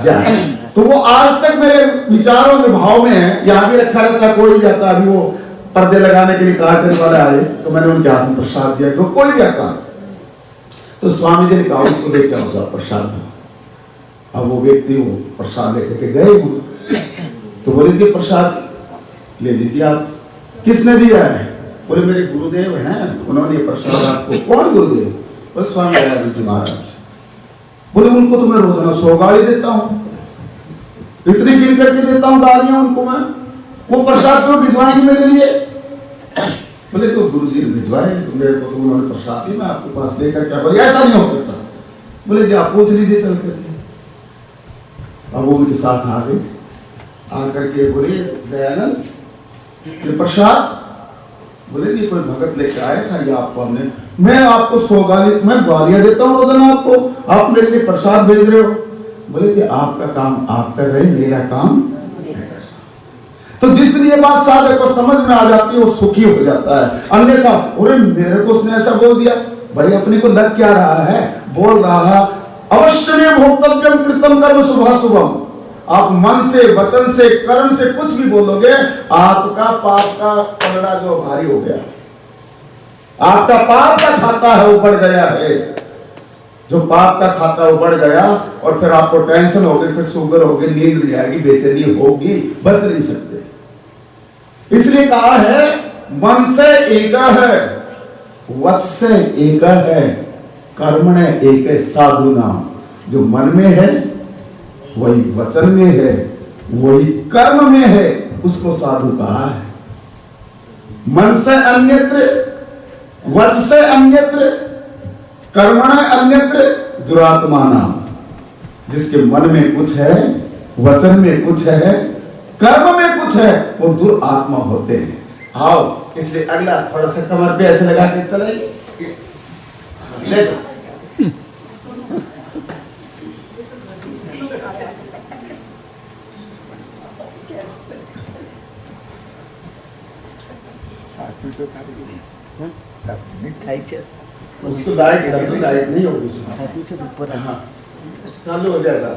जाए। तो वो आज तक मेरे विचारों में भाव में है, यहाँ भी रखा रहता, कोई भी आता, अभी वो पर्दे लगाने के लिए कार्टन वाले आए तो मैंने उनके हाथ में प्रसाद दिया, जो कोई भी आता तो स्वामी जी ने कहा उसको लेकर आओ प्रसाद। अब वो व्यक्ति वो प्रसाद लेकर के गए, तो बोले जी प्रसाद ले लीजिए आप। किसने दिया है? बोले मेरे गुरुदेव हैं, उन्होंने प्रसाद आपको। कौन गुरुदेव? बोले स्वामी दयानंद जी महाराज। बोले उनको तो मैं रोजाना 100 गाली देता हूँ, इतनी गिन करके देता हूँ गालियां उनको मैं, वो प्रसाद क्यों भिजवाएंगे मेरे लिए? बोले तो गुरुजी ने भिजवाए, तो मेरे को तो उन्होंने प्रसाद ही मैं आपके पास लेकर क्या। बोले ऐसा नहीं हो सकता। बोले जी आप पूछ लीजिए चल करके। अब वो उनके साथ आ गए, आकर के बोले दयानंद ये प्रसाद, बोले जी कोई भगत लेकर आया था, ये आपको हमने, मैं आपको 100 मैं गालियां देता हूँ रोजाना आपको, आप मेरे लिए प्रसाद भेज रहे हो। बोले जी आपका काम आप कर रहे, मेरा काम। तो जिस दिन ये बात साधक को समझ में आ जाती है वो सुखी हो जाता है। अन्यथा अरे मेरे को उसने ऐसा बोल दिया, भाई अपने को लग क्या रहा है, बोल रहा अवश्य में भोक्तव्यम कृतम कर्म शुभ शुभम। आप मन से वचन से कर्म से कुछ भी बोलोगे, आपका पाप का पलड़ा जो भारी हो गया, आपका पाप का खाता है वो बढ़ गया है। जो पाप का खाता वो बढ़ गया और फिर आपको टेंशन होगी, फिर शुगर होगी, नींद नहीं आएगी, बेचैनी होगी, बच नहीं सकते। इसलिए कहा है मन से एक है, वच से एक है, कर्म ने एक है साधु नाम। जो मन में है वही वचन में है, वही कर्म में है, उसको साधु कहा है। मन से अन्यत्र, वच से अन्यत्र, कर्मण अन्यत्र दुरात्मा नाम। जिसके मन में कुछ है, वचन में कुछ है, कर्म में कुछ है, वो दुरात्मा होते हैं। आओ इसलिए अगला थोड़ा सा कमर पे ऐसे लगा के चलेंगे, ले जाओ। उसको डायरेक्ट कर दो, डायरेक्ट नहीं होगी उसमें। हाँ चालू हो जाएगा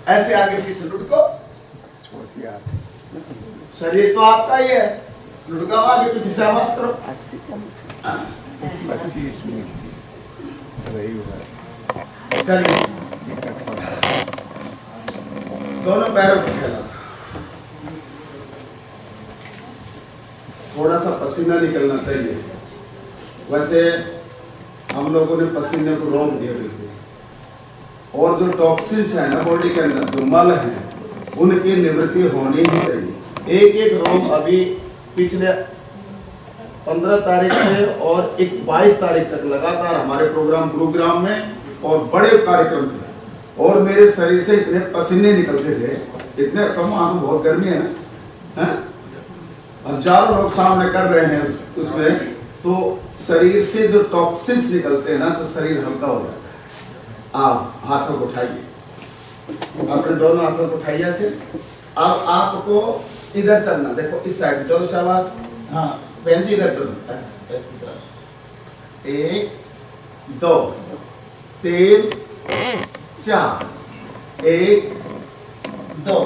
ऐसे आगे पीछे लुढ़को, शरीर तो आपका ही है, लुढ़काओ आगे पीछे से आवाज करो। 25 मिनट रही हुआ, चलिए दोनों पैरों को फैला, थोड़ा सा पसीना निकलना चाहिए, वैसे हम लोगों ने पसीने को रोक दिया बिल्कुल, और जो टॉक्सिन्स है ना बॉडी के अंदर, जो मल है, उनकी निवृत्ति होनी ही चाहिए। एक एक रोग अभी पिछले 15 तारीख से और एक 22 तारीख तक लगातार हमारे प्रोग्राम गुरुग्राम में और बड़े कार्यक्रम थे, और मेरे शरीर से इतने पसीने निकलते थे, इतने कम, वहाँ बहुत गर्मी है ना, हजारों लोग सामने कर रहे हैं उसमें, तो शरीर से जो टॉक्सिन्स निकलते हैं ना, तो शरीर हल्का हो जाता है। आप हाथों को उठाइए, अपने दोनों हाथों को उठाइए ऐसे। अब आपको इधर चलना, देखो इस साइड चलो, शाबाश। हाँ बहन जी इधर चलो, ऐसे ऐसे चलो। 1 2 3 4, 1 2।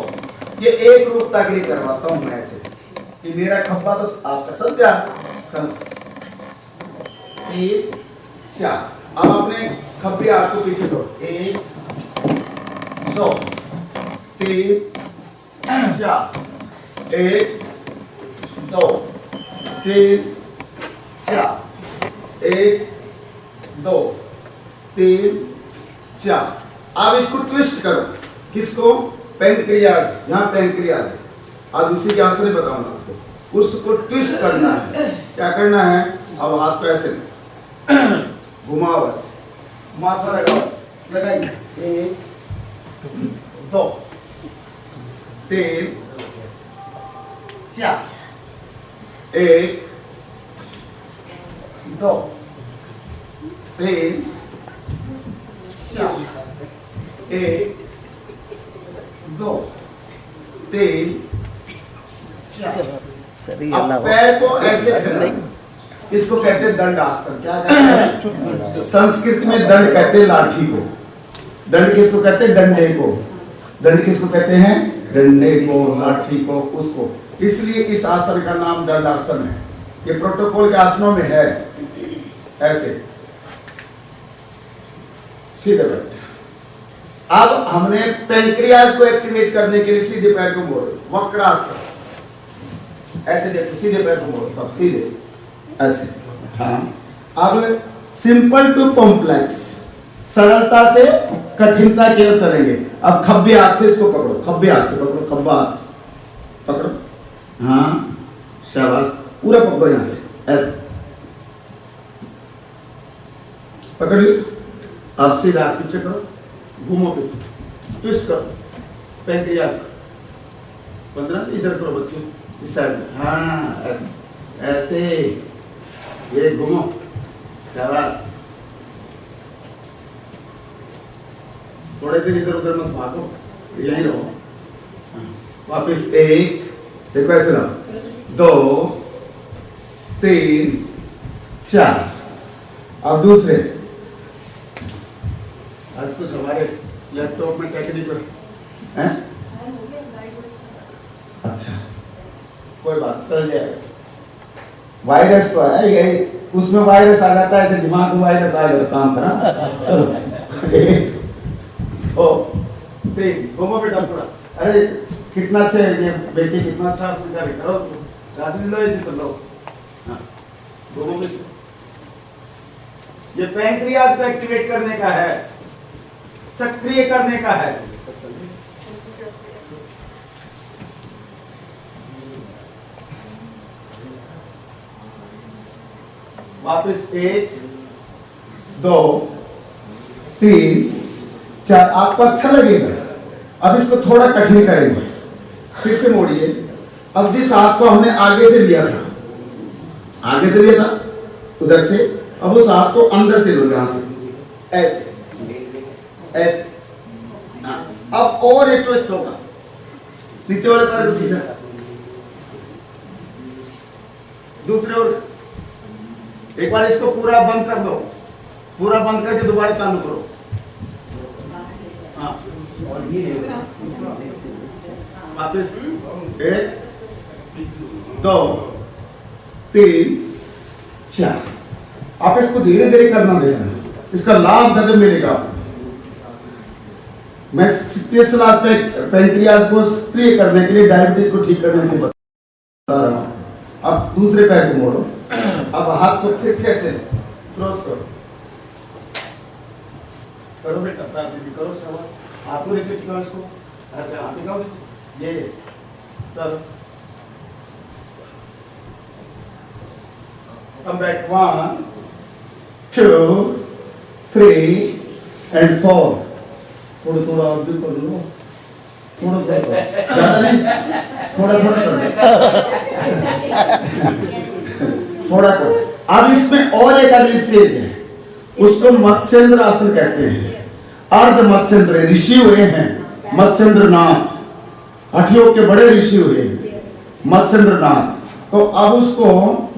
ये एक रूपता के लिए करवाता हूं मैं ऐसे कि मेरा खब्बा तो आपका सज जा। चल 1 4। अब अपने खब्बे हाथ को पीछे दो। 1 2 3 4, 1 2 3 4, 1 2 3 4। अब इसको ट्विस्ट करो। किसको? पेनक्रियाज। यहाँ पेनक्रियाज है। आज उसी के आसन में बताऊंगा आपको। उसको ट्विस्ट करना है। क्या करना है? अब हाथ पे ऐसे घुमाओ, बस माथा लगाओ, लगाइए। 1 2 3 4, 1 2 3 4, 1 2 3 4। अब पैर को ऐसे फैलाओ। इसको कहते हैं दंड आसन। क्या कहते हैं? संस्कृत में दंड कहते हैं लाठी को। दंड किसको कहते हैं? डंडे को। दंड किसको कहते हैं? डंडे को, लाठी को, उसको। इसलिए इस आसन का नाम दंड आसन है। ये प्रोटोकॉल के आसनों में है। ऐसे सीधे बैठ। अब हमने पेनक्रियाज को एक्टिवेट करने के लिए सीधे पैर को मोड़ो, वक्रासन। ऐसे देखो, सीधे पैर को मोड़ो, सब सीधे ऐसे। हाँ, अब सिंपल टू कॉम्प्लेक्स, सरलता से कठिनता की ओर चलेंगे। अब खब्बे हाथ से इसको पकड़ो, खब्बे हाथ से पकड़ो, खब्बा हाथ पकड़ो। हाँ शाबाश, पूरा पकड़ो यहां से ऐसे पकड़ लियो। अब सीधा हाथ पीछे करो, घूमो पीछे, ट्विस्ट करो पेनक्रियाज को। 15 इधर करो बच्चे, इस साइड में। हाँ ऐसे ऐसे, ये घूमो, शाबाश। थोड़े देर इधर उधर मत भागो, यहीं रहो। वापस 1, देखो ऐसे रहो, 2 3 4। अब दूसरे, आज कुछ हमारे लैपटॉप में टेक्निकल है। अच्छा कोई बात, चल जाएगा। वायरस तो है ये, उसमें वायरस आ जाता है, ऐसे दिमाग में वायरस आ जाता, काम करा। चलो 3 घूमो बेटा पूरा। अरे कितना अच्छा है ये बेटी, कितना अच्छा आसन कर रही। करो राजन, लो ये लो। हाँ घूमो पीछे। ये पैंक्रियाज को एक्टिवेट करने का है, सक्रिय करने का है। वापस 1 2 3 4। आपको अच्छा लगेगा। अब इसको थोड़ा कठिन करेंगे, फिर से मोड़िए। अब जिस हाथ को हमने आगे से लिया था, आगे से लिया था उधर से, अब उस हाथ को अंदर से लो, यहां से ऐसे ऐसे। अब और एक ट्विस्ट होगा, नीचे वाले पैर को सीधा, दूसरे ओर। एक बार इसको पूरा बंद कर दो, पूरा बंद करके दोबारा चालू करो। हाँ वापस 1 2 3 4। आप इसको धीरे धीरे करना देना, इसका लाभ गजब मिलेगा। मैं स्पेशल आज पैंक्रियाज को सक्रिय करने के लिए, डायबिटीज को ठीक करने के लिए बता रहा हूं। अब दूसरे पैर को मोड़ो। अब हाथ को फिर से ऐसे क्रॉस करो। करो बेटा, पैर से भी करो। शाबाश। हाथ को नीचे टिकाओ इसको, ऐसे हाथ टिकाओ नीचे। ये चलो कम बैक। 1 2 3 and 4। थोड़ा थोड़ा और भी कर लो, थोड़ा थोड़ा, ज्यादा नहीं, थोड़ा थोड़ा थोड़ा करो। अब इसमें और एक अगली स्टेज है, उसको मत्स्येंद्र आसन कहते हैं। अर्ध मत्स्येंद्र ऋषि हुए हैं मत्स्येंद्र नाथ, हठयोग के बड़े ऋषि हुए हैं मत्स्येंद्र नाथ। तो अब उसको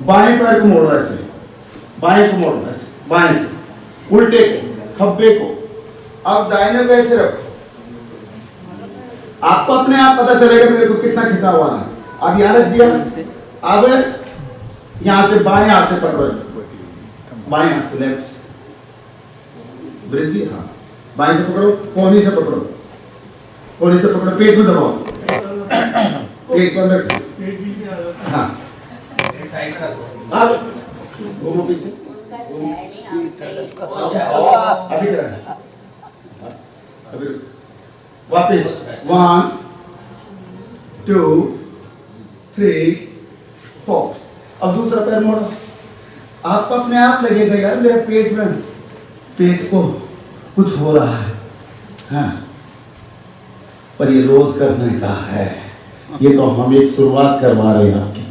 बाएं पैर को मोड़ो ऐसे, बाएं को मोड़ो ऐसे, बाएं को, उल्टे को, खब्बे को। अब दाहिने को ऐसे रखो। आपको अपने आप पता चलेगा मेरे को कितना खिंचा हुआ है। अब यहां रख दिया। अब यहां से बाएं हाथ से पकड़ो, बाएं हाथ से, लेफ्ट से ब्रिज। हाँ, बाएं से पकड़ो, कोहनी से पकड़ो, कोहनी से पकड़ो, पेट में दबाओ, पेट को अंदर। हाँ, अब घूमो पीछे, अभी करा, अभी वापिस। 1 2 3 4। अब दूसरा पैर मोड़ो। आपको अपने आप लगेगा यार मेरे पेट को कुछ हो रहा है। हाँ, पर ये रोज करने का है। ये तो हम एक शुरुआत करवा रहे हैं आपकी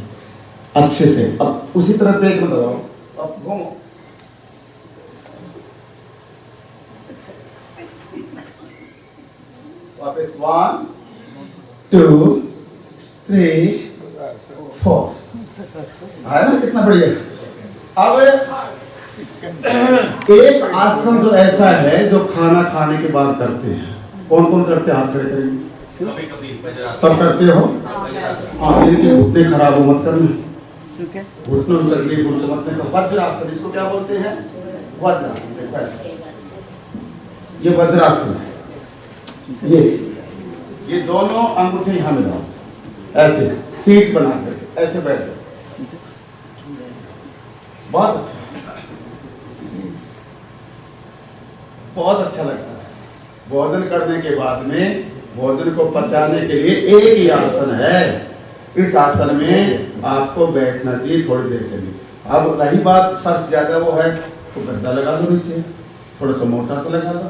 अच्छे से। अब उसी तरह पेट में दबाओ। अब घूमो, वापस। 1 2 3 4। है ना कितना बढ़िया। अब एक आसन जो ऐसा है जो खाना खाने के बाद करते हैं। कौन कौन करते हैं? हाथ खड़े करेंगे। सब करते हो? हाँ, जिनके घुटने खराब हो मत करना, घुटनों में तकलीफ हो मत करना। वज्रासन, इसको क्या बोलते हैं? वज्रासन। ये वज्रासन है। ये दोनों अंगूठे यहां मिलाओ, ऐसे सीट बना कर ऐसे बैठ जाओ। बहुत अच्छा, बहुत अच्छा लगता है। भोजन करने के बाद में भोजन को पचाने के लिए एक ही आसन है। इस आसन में आपको बैठना चाहिए थोड़ी देर के लिए। अब रही बात फर्श ज्यादा वो है तो गद्दा लगा दो नीचे, थोड़ा सा मोटा सा लगा दो।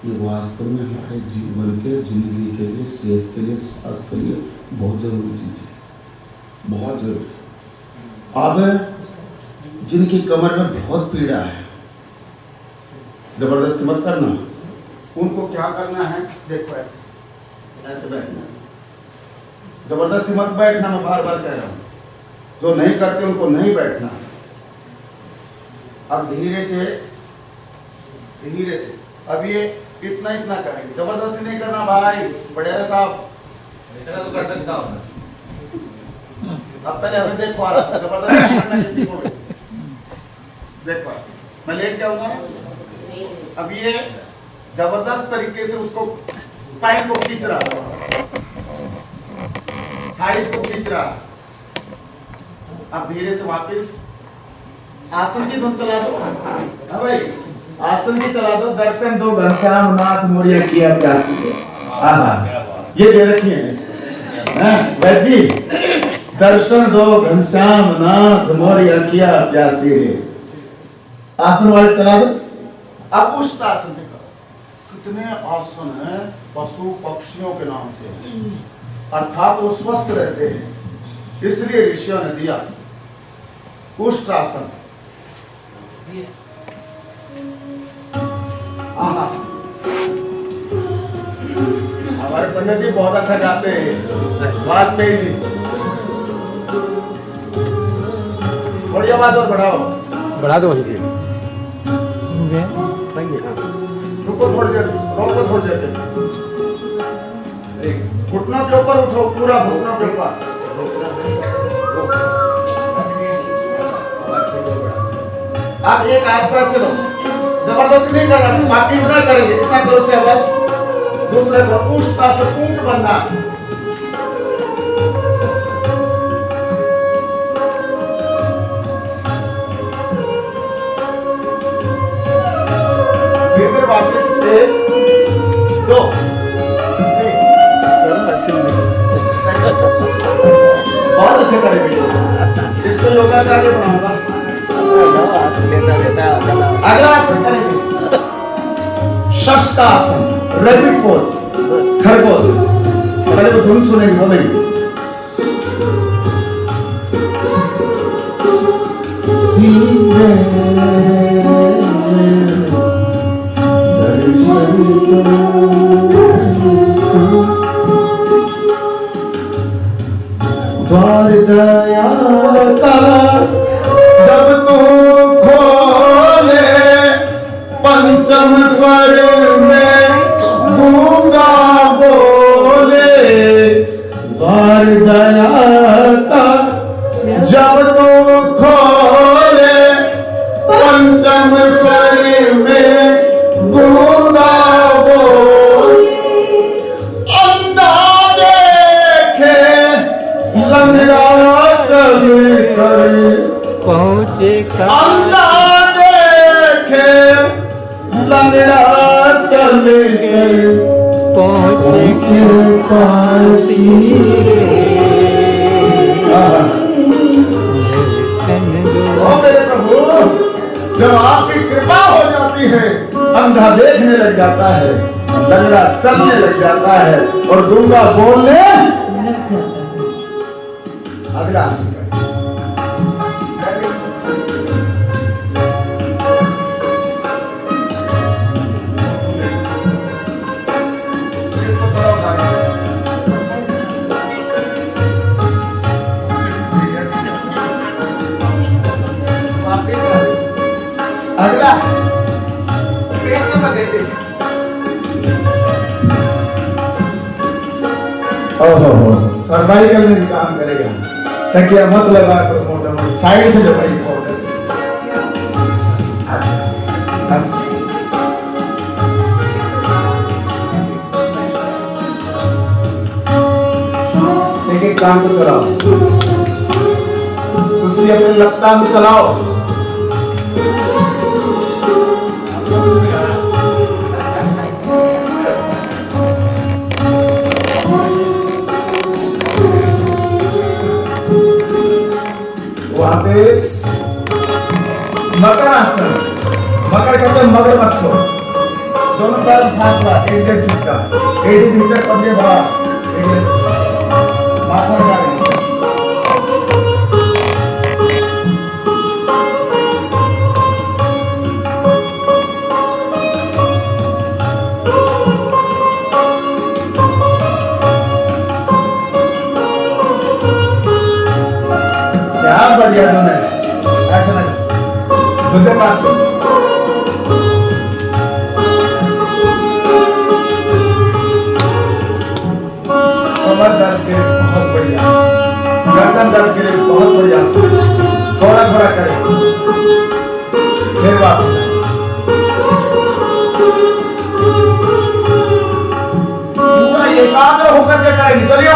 ये वास्तव में हमारे जीवन के, जिंदगी के लिए, सेहत के लिए, स्वास्थ्य के लिए बहुत जरूरी चीज है, बहुत जरूरी। अब जिनकी कमर में बहुत पीड़ा है, जबरदस्ती मत करना। उनको क्या करना है? देखो ऐसे ऐसे बैठना, जबरदस्ती मत बैठना। मैं बार बार कह रहा हूं, जो नहीं करते उनको नहीं बैठना। अब धीरे से धीरे से, अब ये इतना इतना करेंगे, जबरदस्ती नहीं करना भाई। बड़े साहब इतना तो कर सकता हूं। अब पहले हमें देखो आ रहा था, जबरदस्ती करना किसी को भी। देखो मैं लेट जाऊंगा। अब ये जबरदस्त तरीके से उसको स्पाइन को खींच रहा है, थाई को खींच रहा। अब धीरे से वापस आसन की धुन चला दो। हाँ भाई, आसन की चला दो। दर्शन दो घनश्याम नाथ मोरिया किया प्यासी। हाँ, ये दे रखी है वैद जी। दर्शन दो घनश्याम नाथ मोरिया किया प्यासी। आसन वाले चला दो। अब उस आसन पे करो। कितने आसन हैं पशु पक्षियों के नाम से, अर्थात वो स्वस्थ रहते हैं, इसलिए ऋषियों ने दिया उष्ट्रासन। हमारे पंडित जी बहुत अच्छा गाते हैं, वाजपेयी जी। थोड़ी आवाज और बढ़ाओ, बढ़ा दो वहीं से। रुको थोड़ी देर, रोको थोड़ी देर। घुटनों के ऊपर उठो, पूरा घुटनों के ऊपर। अब एक हाथ पर से लो, जबरदस्ती नहीं करना, बाकी इतना करेंगे, इतना करो से बस। दूसरे को उष्ट्रासन, ऊंट बनना। एक दो बहुत अच्छे करेंगे इसको योगाचार्य बनाऊंगा अगला आसन करेंगे शस्त्रासन रैबिट पोज खरगोश पहले वो धुन सुनेंगे बोलेंगे द्वार दया का जब तू खोले पंचम स्वर में गूंगा बोले द्वार दया का जब तू खोले पंचम स्वर में गूंगा बोले अंधा देखे लंगड़ा चल कर पहुँचे अंधा देखे लंगड़ा चल कर पहुँचे पासी ओ मेरे प्रभु जब आपकी कृपा हो जाती है अंधा देखने लग जाता है लंगड़ा चलने लग जाता है और गूंगा बोलने लग जाता है। अगला आसन करें। सिर को थोड़ा उठाइए। वापिस आ जाइए। अगला पेट के बदले दे। ओहो सर्वाइकल में भी काम करेगा ताकि मत लगा कर मोटा मोटा साइड से जो भाई फोकस एक एक काम को चलाओ दूसरी अपने लगता में चलाओ वापिस मकर आसन मकर कहते हैं मगरमच्छ को दोनों पैर फासला 1.5 फीट का 1.5 फीट का कब्जे बड़ा माथा लगा लेंगे क्या बढ़िया तुमने ऐसा लगा दूसरे पास से कमर दर्द के लिए बहुत बढ़िया गर्दन दर्द के लिए बहुत बढ़िया थोड़ा थोड़ा करें फिर वापस पूरा एकाग्र होकर के करेंगे चलिए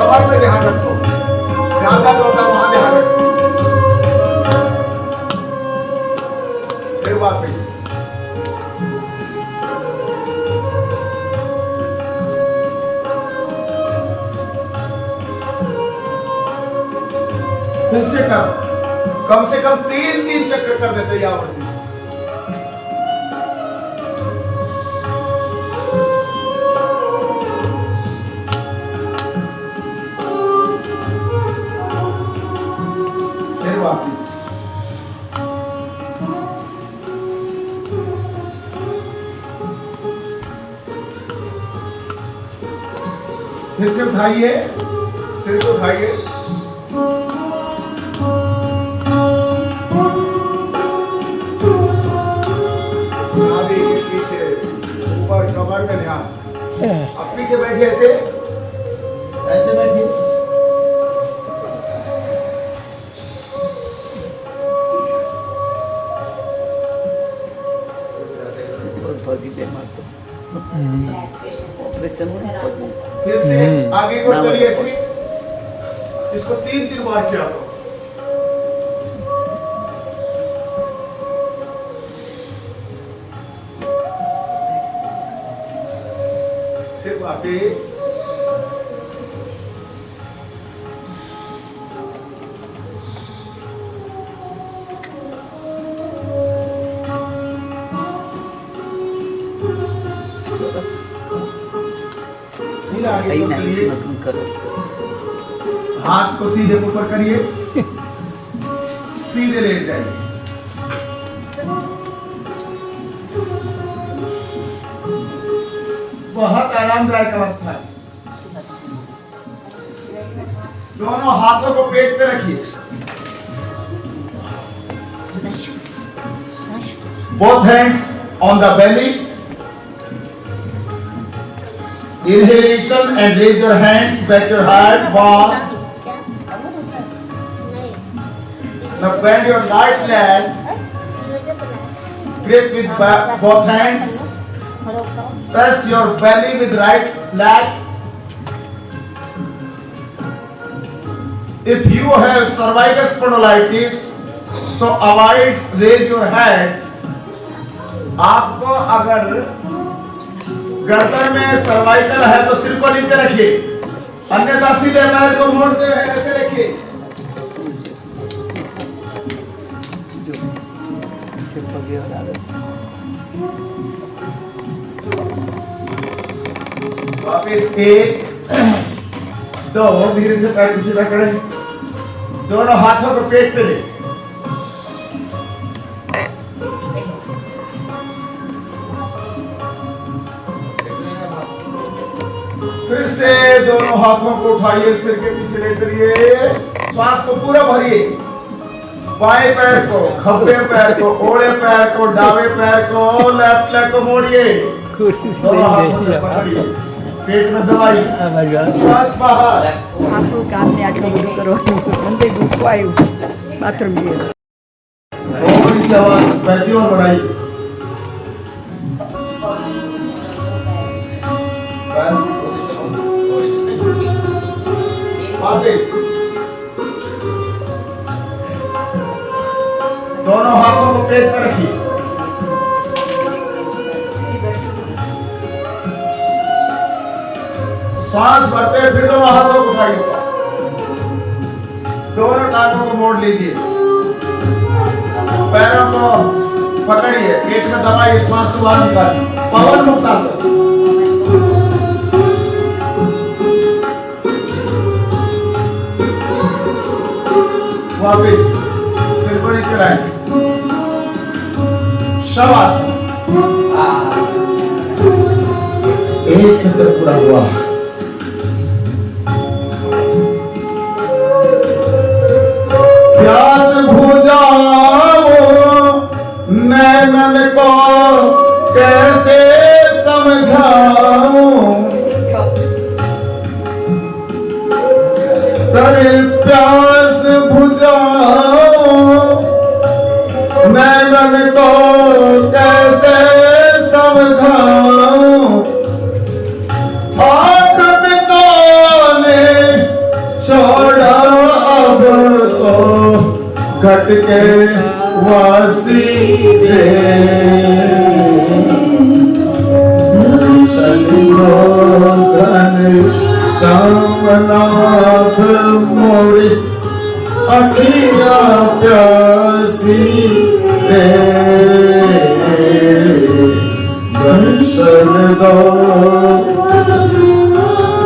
ऊपर पे ध्यान रखो ज्यादा जो होता वहां ध्यान रखो फिर वापिस फिर से करो कम से कम 3 चक्कर करने चाहिए आवर्ती वापिस फिर से उठाइए सिर को उठाइए नाभि के पीछे ऊपर कमर में ध्यान अब पीछे बैठिए ऐसे ऐसे बैठिए ऑपरेशन फिर से आगे को चलिए ऐसे, इसको 3-3 बार किया करो। फिर वापिस फिर आगे को चलिए, हाथ को सीधे ऊपर करिए, सीधे लेट जाइए। बहुत आरामदायक अवस्था है। दोनों हाथों को पेट पे रखिए, both hands on the belly. Inhalation and raise your hands, back your heart, one. Now bend your right leg, grip with both hands, press your belly with right leg. If you have cervical spondylitis, so avoid raise your head. आपको अगर गर्दन में cervical है तो सिर को नीचे रखिए, अन्यथा सीधे पैर को मोड़ते हुए ऐसे रखिए। वापिस 1 2 धीरे से पैर को सीधा करें, दोनों हाथों को पेट पे ले, फिर से दोनों हाथों को उठाइए, सिर के पीछे ले चलिए, श्वास को पूरा भरिए, बाएं पैर को, खब्बे पैर को, ओड़े पैर को, डावे पैर को, लेफ्ट लेग को मोड़िए, दोनों हाथों से पकड़िए, पेट में दबाइए, श्वास बाहर। आपको काम ने आटલું બધું કરવાનું મને દુઃખ આવ્યું બાથરૂમ ગયો थोड़ी सी आवाज बैठी और बढ़ाइए, बस वापिस दोनों हाथों को पेट पर रखिए, श्वास भरते फिर दोनों हाथों को उठाइए, दोनों टांगों को मोड़ लीजिए, पैरों को पकड़िए, पेट में दबाइए, श्वास को बाहर निकालिए, पवन मुक्त आसन। वापिस सिर को नीचे लाएं, शवासन। एक चक्कर पूरा हुआ। प्यास बुझाओ नैनन को कैसे समझाऊं, कर प्यास बुझाओ नैनन को कैसे समझाऊं, आंख बिचाने छोड़ा अब तो घट के वासी रे, धन श्यामनाथ मोरी अखिया प्यासी रे, दर्शन दो।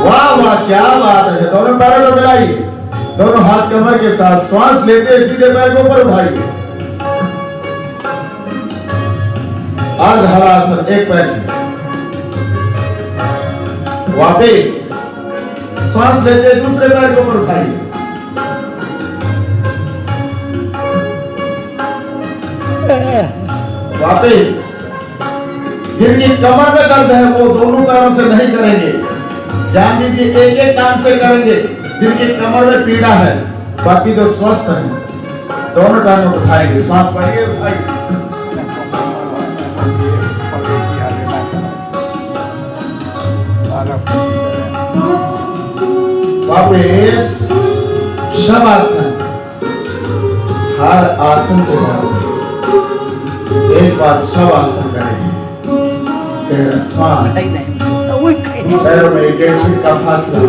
वाह वाह क्या बात है, दोनों पैरों को मिलाइए, दोनों हाथ कमर के साथ, श्वास लेते सीधे पैर को ऊपर उठाइए, अर्ध हलासन एक पैर से, वापिस श्वास लेते दूसरे पैर को ऊपर उठाइए, वापिस जिनकी कमर में दर्द है वो दोनों पैरों से नहीं करेंगे, ध्यान दीजिए, एक एक टांग से करेंगे, जिनकी कमर में पीड़ा है, बाकी जो स्वस्थ हैं दोनों टांगों को उठाएंगे, सांस बढ़िए उठाइए। वापस शवासन। हर आसन के बाद एक बार शवासन करें। गहरा सांस, पैरों में 1.5 फीट का फासला,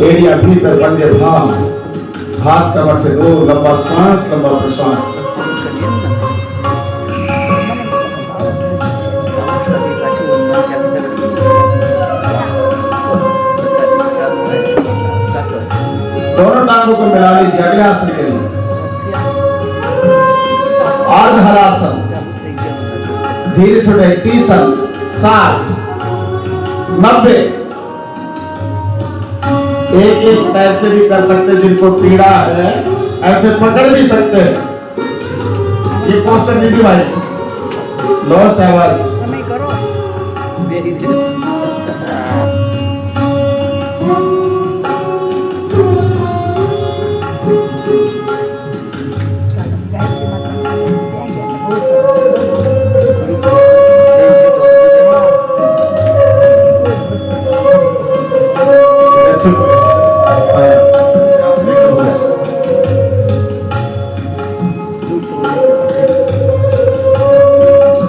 एरिया भीतर बंदे भाव, हाथ कमर से दूर, लंबा सांस, लंबा प्रश्वास। दोनों टांगों को मिला लीजिए अगले आसन के लिए। अर्ध हलासन, धीरे से उठे। 30 अंश, 60, 90। एक पैर से भी कर सकते हैं, जिनको पीड़ा है ऐसे पकड़ भी सकते हैं। ये पोस्टर दीदी भाई लो शाबाश। करो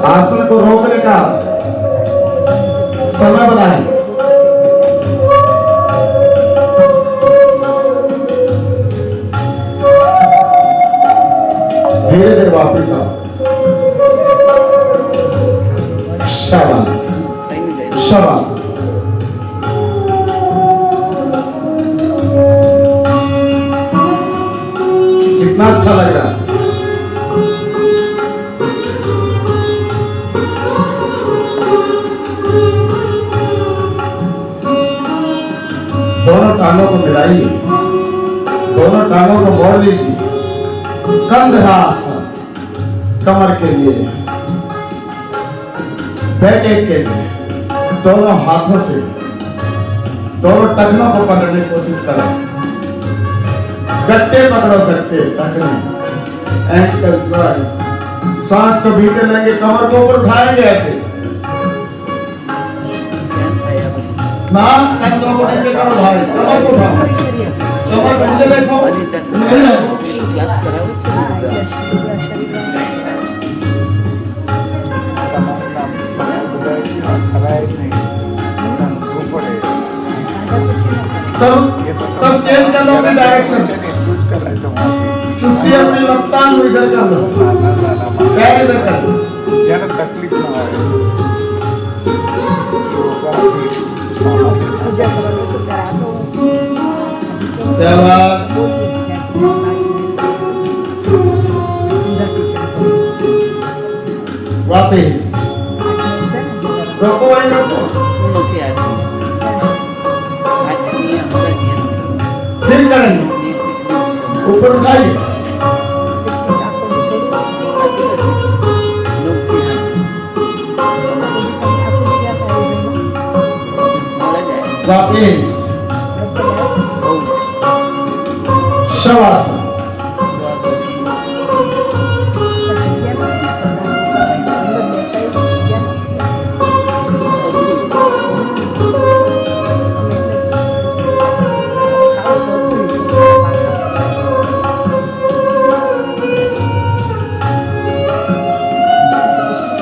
आसन को रोकने का समय बनाएं। धीरे धीरे वापस आओ। शाबाश शाबाश। कितना अच्छा लग रहा है। दोनों टांगों को मिलाइए, दोनों टांगों को मोड़ लीजिए। कंधरासन, कमर के लिए, बैक एक के लिए। दोनों हाथों से दोनों टखनों को पकड़ने की कोशिश करें। गट्टे पकड़ो, गट्टे टखने, एंकल ज्वाइन। सांस को भीतर लेंगे, कमर को ऊपर उठाएंगे ऐसे ना। कंधों को नीचे करो भाई, कमर को उठाओ, कमर को नीचे देखो। सब चेंज कर लो अपनी डायरेक्शन। तुसी अपनी लपतान को इधर कर लो, पैर इधर कर लो। ज्यादा तकलीफ ना आए। शाबाश। वापिस रोको भाई, रोको। फिर करेंगे, ऊपर उठाइए। वापिस शवासन।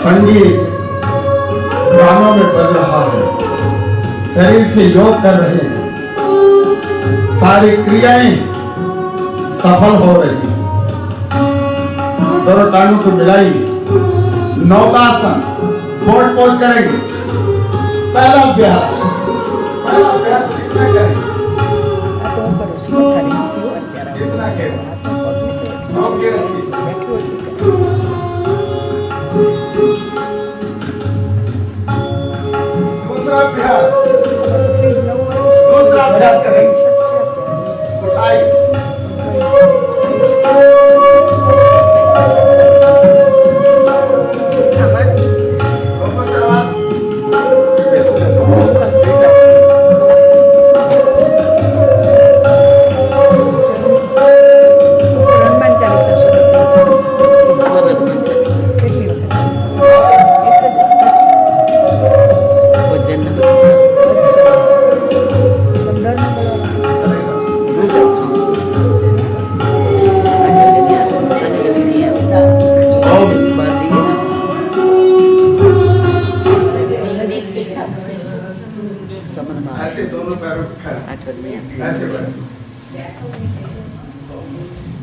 संगीत कानों में बज रहा है, शरीर से योग कर रहे हैं, सारी क्रियाएं सफल हो रही। दोनों टांगों को मिलाइए। नौकासन, बोल्ड पोज करेंगे। पहला अभ्यास इतना करें, इतना करें। दूसरा अभ्यास करेंगे। उठाइए,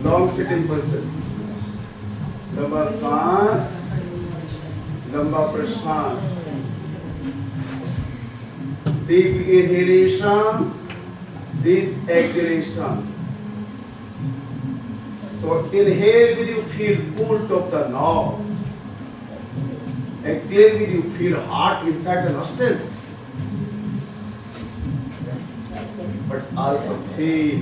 लॉन्ग सिटिंग पोजिशन, लंबा श्वास, लंबा प्रश्वास, deep inhalation, deep exhalation. So inhale with you feel cool top the nose. Exhale with you feel hot inside the nostrils. But also feel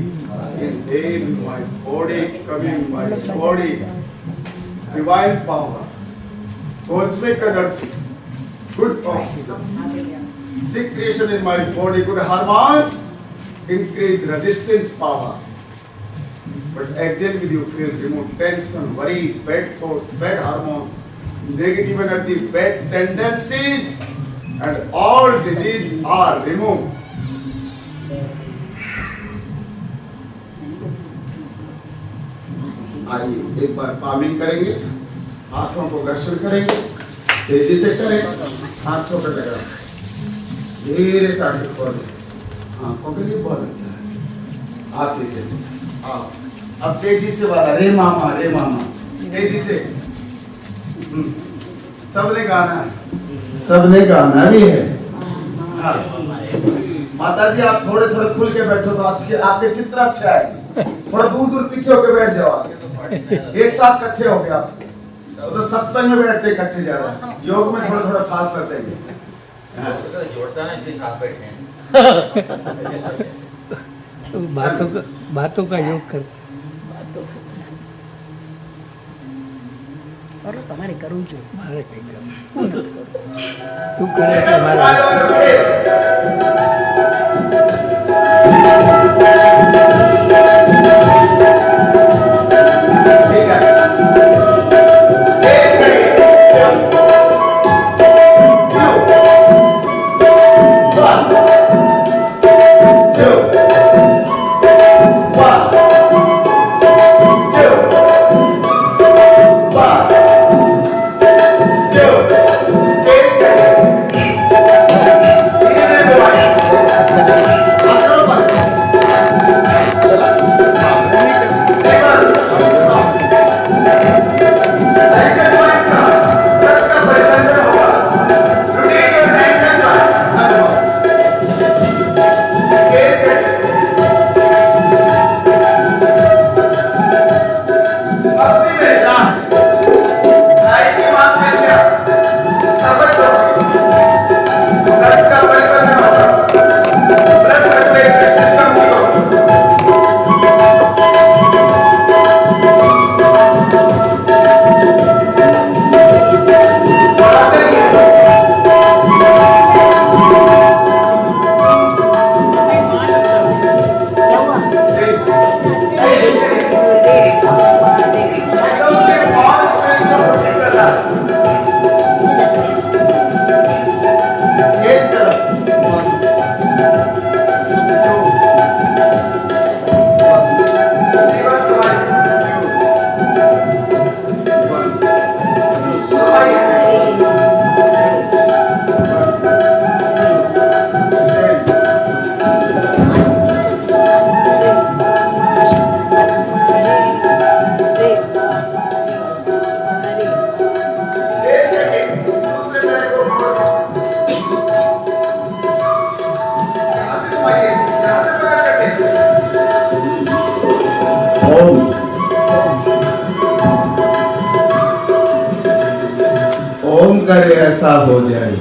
inhale with my body coming my body. Divine power, cosmic energy, good oxygen, secretion in my body, good hormones, increase resistance power. But exhale with you feel remove tension, worry, bad thoughts, bad hormones, negative energy, bad tendencies, and all diseases are removed. आइए एक बार palming करेंगे, हाथों को घर्षण करेंगे, तेजी से करें, हाथों पर लगा, धीरे से आगे खोलें, आंखों के लिए बहुत अच्छा है, हाथ नीचे, आप अब तेजी से वाला रे मामा, तेजी से, सबने गाना भी है, हाँ। माता जी आप थोड़े थोड़े खुल के बैठो तो आपके चित्र अच्छे आएंगे, थोड़ा दूर पीछे होके बैठ जाओ आगे, एक साथ इकट्ठे हो गए आप तो सत्संग में बैठते इकट्ठे जा रहे हैं, योग में थोड़ा थोड़ा फासला चाहिए, जोड़ता ना इसलिए साथ बैठे हैं। तो बातों का योग कर और તમારે કરવું જોઈએ मारे कहीं कर तू करे तो मारे ओम करे ऐसा हो जाए,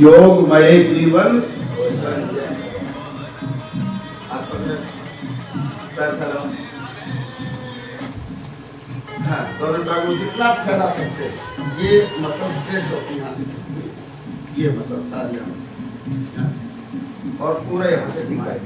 योगमय जीवन बन जाए। हाँ, दोनों टांगों जितना फैला सकते, ये मसल स्ट्रेच होती है यहाँ से, ये मसल सारी यहाँ से, और पूरा यहाँ से घुमाए।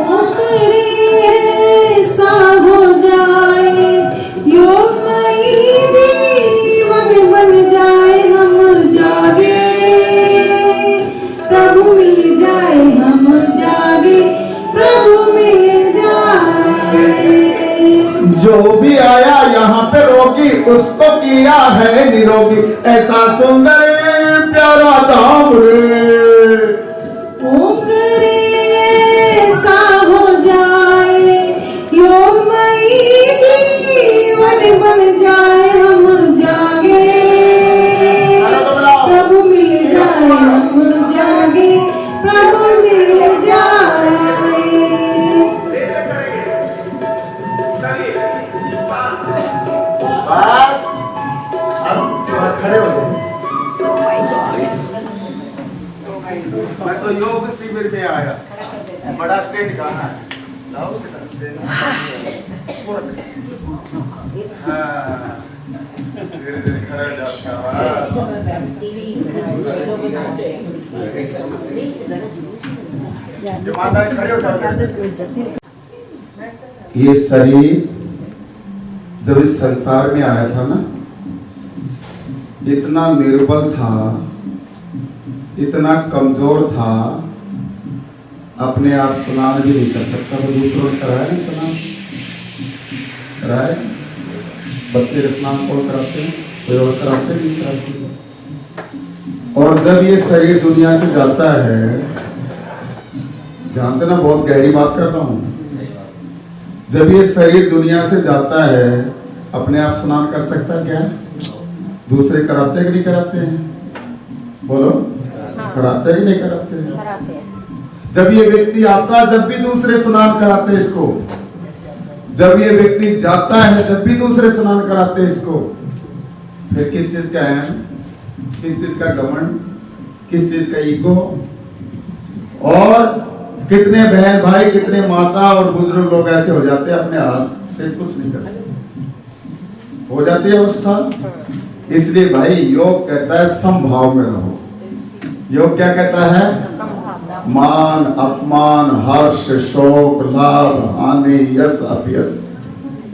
ओम करे जो भी आया यहाँ पे रोगी उसको किया है निरोगी। ऐसा सुंदर प्यारा धाम रे। ओम करे ऐसा हो जाए योगमयी जीवन बन जाए हम जागे प्रभु मिल जाए हम जागे प्रभु मिल जाए। बस अब थोड़ा खड़े हो जाओ। मैं तो योग शिविर में आया, बड़ा स्टैंड कहाँ है? लाओ बेटा स्टैंड। हाँ, धीरे धीरे खड़े हो जाओ, शाबाश। जो माता है खड़े हो जाओ। ये शरीर जब इस संसार में आया था ना, इतना निर्बल था, इतना कमजोर था, अपने आप स्नान भी नहीं कर सकता। तो दूसरों ने कराया ना स्नान, कराए। बच्चे का स्नान कौन कराते हैं? कोई और कराते नहीं कराते। और जब ये शरीर दुनिया से जाता है, जानते ना बहुत गहरी बात कर रहा हूँ, जब ये शरीर दुनिया से जाता है अपने आप स्नान कर सकता है क्या? दूसरे कराते हैं कि नहीं कराते हैं? बोलो, कराते हैं कि नहीं कराते हैं? कराते हैं। जब ये व्यक्ति आता है जब भी दूसरे स्नान कराते हैं इसको, जब ये व्यक्ति जाता है जब भी दूसरे स्नान कराते हैं इसको। फिर किस चीज का है, किस चीज का घमंड, किस चीज का ईगो। और कितने बहन भाई, कितने माता और बुजुर्ग लोग ऐसे हो जाते हैं अपने हाथ से कुछ नहीं कर सकते, हो जाती है अवस्था। इसलिए भाई योग कहता है समभाव में रहो। योग क्या कहता है? मान अपमान, हर्ष शोक, लाभ हानि, यश अपयश,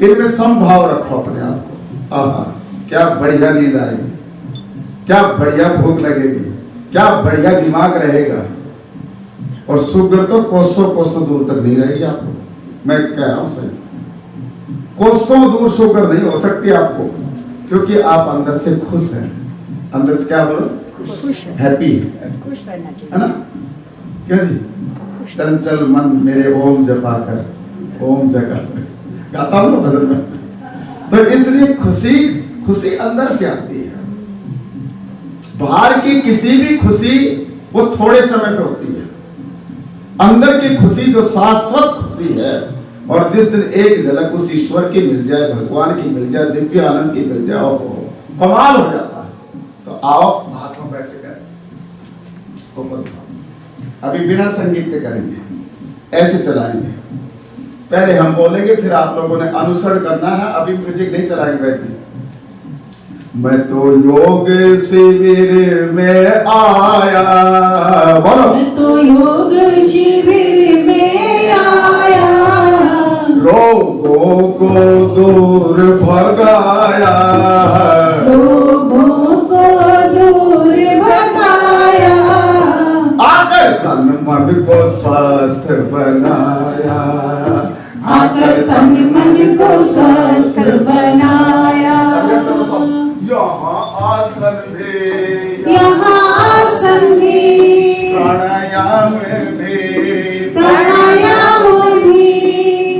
इनमें समभाव रखो अपने आप को। आहा, क्या बढ़िया नींद आएगी, क्या बढ़िया भूख लगेगी, क्या बढ़िया दिमाग रहेगा। और शुगर तो कोसों कोसों दूर तक नहीं रहेगी आपको, मैं कह रहा हूं सही। कोसों दूर शुगर नहीं हो सकती आपको, क्योंकि आप अंदर से खुश हैं। अंदर से क्या बोलो? खुश है, हैप्पी, खुश रहना चाहिए, है ना? क्या जी? चंचल मन मेरे ओम जपा कर ओम जगा गाता हूं ना भजन में। तो इसलिए खुशी खुशी अंदर से आती है। बाहर की किसी भी खुशी वो थोड़े समय पे होती है, अंदर की खुशी जो शाश्वत खुशी है। और जिस दिन एक झलक उस ईश्वर की मिल जाए, भगवान की मिल जाए, दिव्य आनंद की मिल जाए, और कमाल हो जाता है। तो आओ हाथों में ऐसे करें, अभी बिना संगीत के करेंगे, ऐसे चलाएंगे। पहले हम बोलेंगे, फिर आप लोगों ने अनुसरण करना है। अभी म्यूजिक नहीं चलाएंगे भाई जी। मैं तो योग शिविर में आया, बोलो। मैं तो योग शिविर में आया, रोगों को दूर भगाया, रोगों को दूर भगाया, आकर तन मन को स्वस्थ बनाया, आकर तन मन को स्वस्थ बनाया। यहाँ आसन भी, यहाँ आसन भी, प्राणायाम भी, प्राणायाम भी,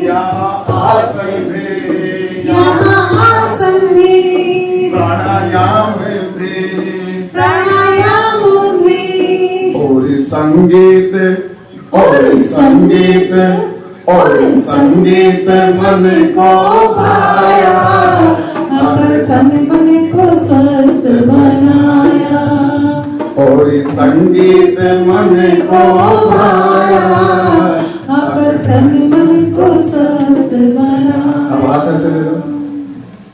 यहाँ आसन भी, यहाँ आसन भी, प्राणायाम भी, प्राणायाम भी, और संगीत, और संगीत, और संगीत मन को भाया, आकर तन मन को स्वस्थ बनाया, और संगीत मन को भाया, आकर तन मन को स्वस्थ बनाया। अब हाथ ऐसे ले लो।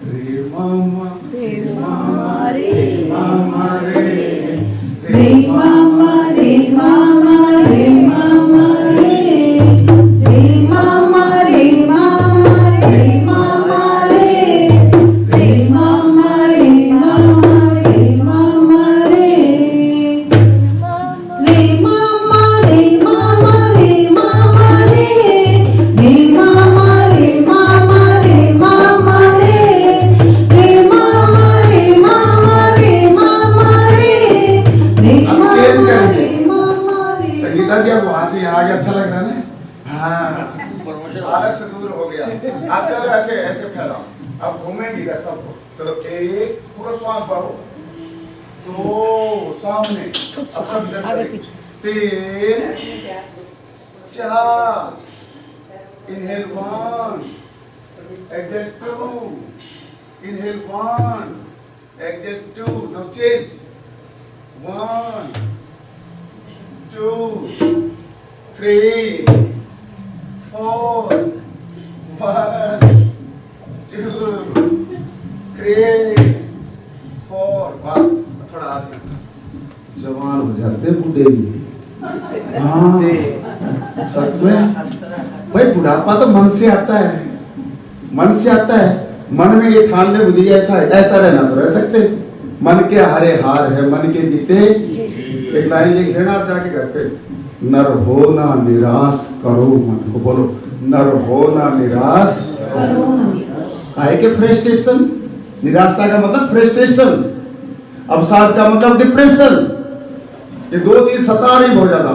रे मामा, रे मामा, रे मामा रे, रे मामा, रे मामा, रे मामा रे, रे मामा, रे मामा, रे मामा रे, रे मामा, रे मामा, रे मामा रे, रे मामा, रे मामा, रे मामा रे, बस दूर हो गया। अब चलो ऐसे ऐसे फैलाओ, अब घूमेंगे इधर सबको। चलो एक पूरा श्वास भरो, दो सामने, अब सब इधर चलेंगे, तीन, चार, inhale one, exhale two, inhale one, exhale two, now change, one, two, three, four, one, two, three, four, one, थोड़ा आगे, जवान हो जाते बूढ़े भी, हाँ, सच में, भाई बुढ़ापा तो मन से आता है, मन से आता है, मन में ये ठान ले मुझे ऐसा है, ऐसा रहना तो रह सकते, मन के हारे हार है, मन के जीते, एक लाइन लिख लेना आप जाके घर पे, नर हो ना निराश करो मन को, बोलो नर हो ना निराश करो काहे के फ्रस्ट्रेशन, निराशा का मतलब फ्रस्ट्रेशन, अवसाद का मतलब डिप्रेशन, ये दो चीज सता रही बहुत ज्यादा,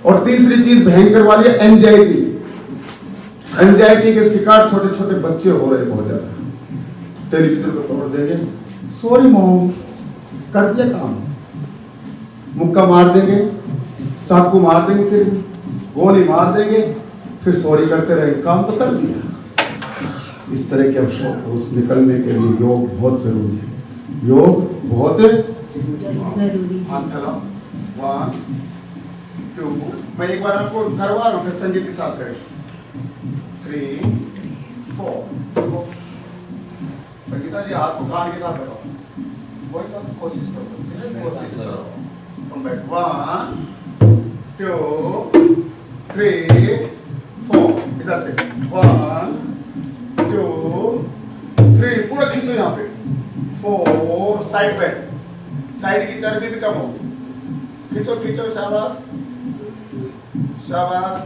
और तीसरी चीज भयंकर वाली है एंजाइटी, एंजाइटी के शिकार छोटे छोटे बच्चे हो रहे बहुत ज्यादा, टेलीविजन को तोड़ देंगे, सॉरी मॉम, कर दिया काम, मुक्का मार देंगे, चाकू मार देंगे, सिर गोली मार देंगे, फिर सॉरी करते रहेंगे, काम तो कर दिया। इस तरह के अवसर उस निकलने के लिए योग बहुत जरूरी है, योग बहुत जरूरी। हाथ फैलाओ, 1 2, मैं एक बार आपको करवा रहा हूँ, फिर संगीत के साथ करें, 3 4, संगीता जी हाथ को कान के साथ लगाओ, वही बात कोशिश करो, कोशिश करो, कम बैक, 1 2 3 4, इधर से 1 2 3, पूरा खींचो यहाँ पे, 4, साइड बैक, साइड की चर्बी भी कम होगी, खींचो खींचो, शाबाश शाबाश,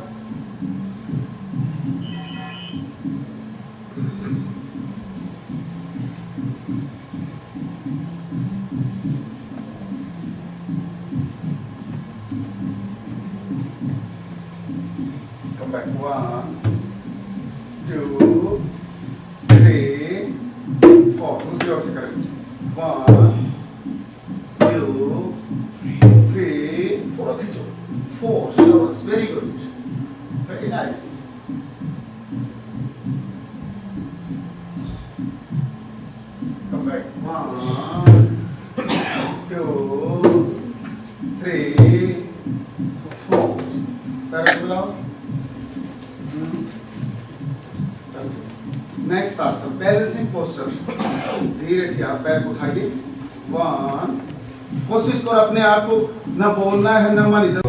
come back, 1 2 3 4, दूसरी ओर से करें, 1 2 3, पूरा खींचो, 4, शाबाश, very good, very nice, come back, 1 2 3 4, तरफ बुलाओ, नेक्स्ट आसन बैलेंसिंग पोस्चर, धीरे से आप पैर को उठाइए, 1, कोशिश करो अपने आप को ना बोलना है ना मन इधर,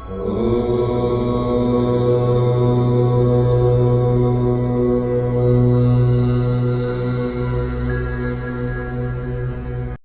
ॐ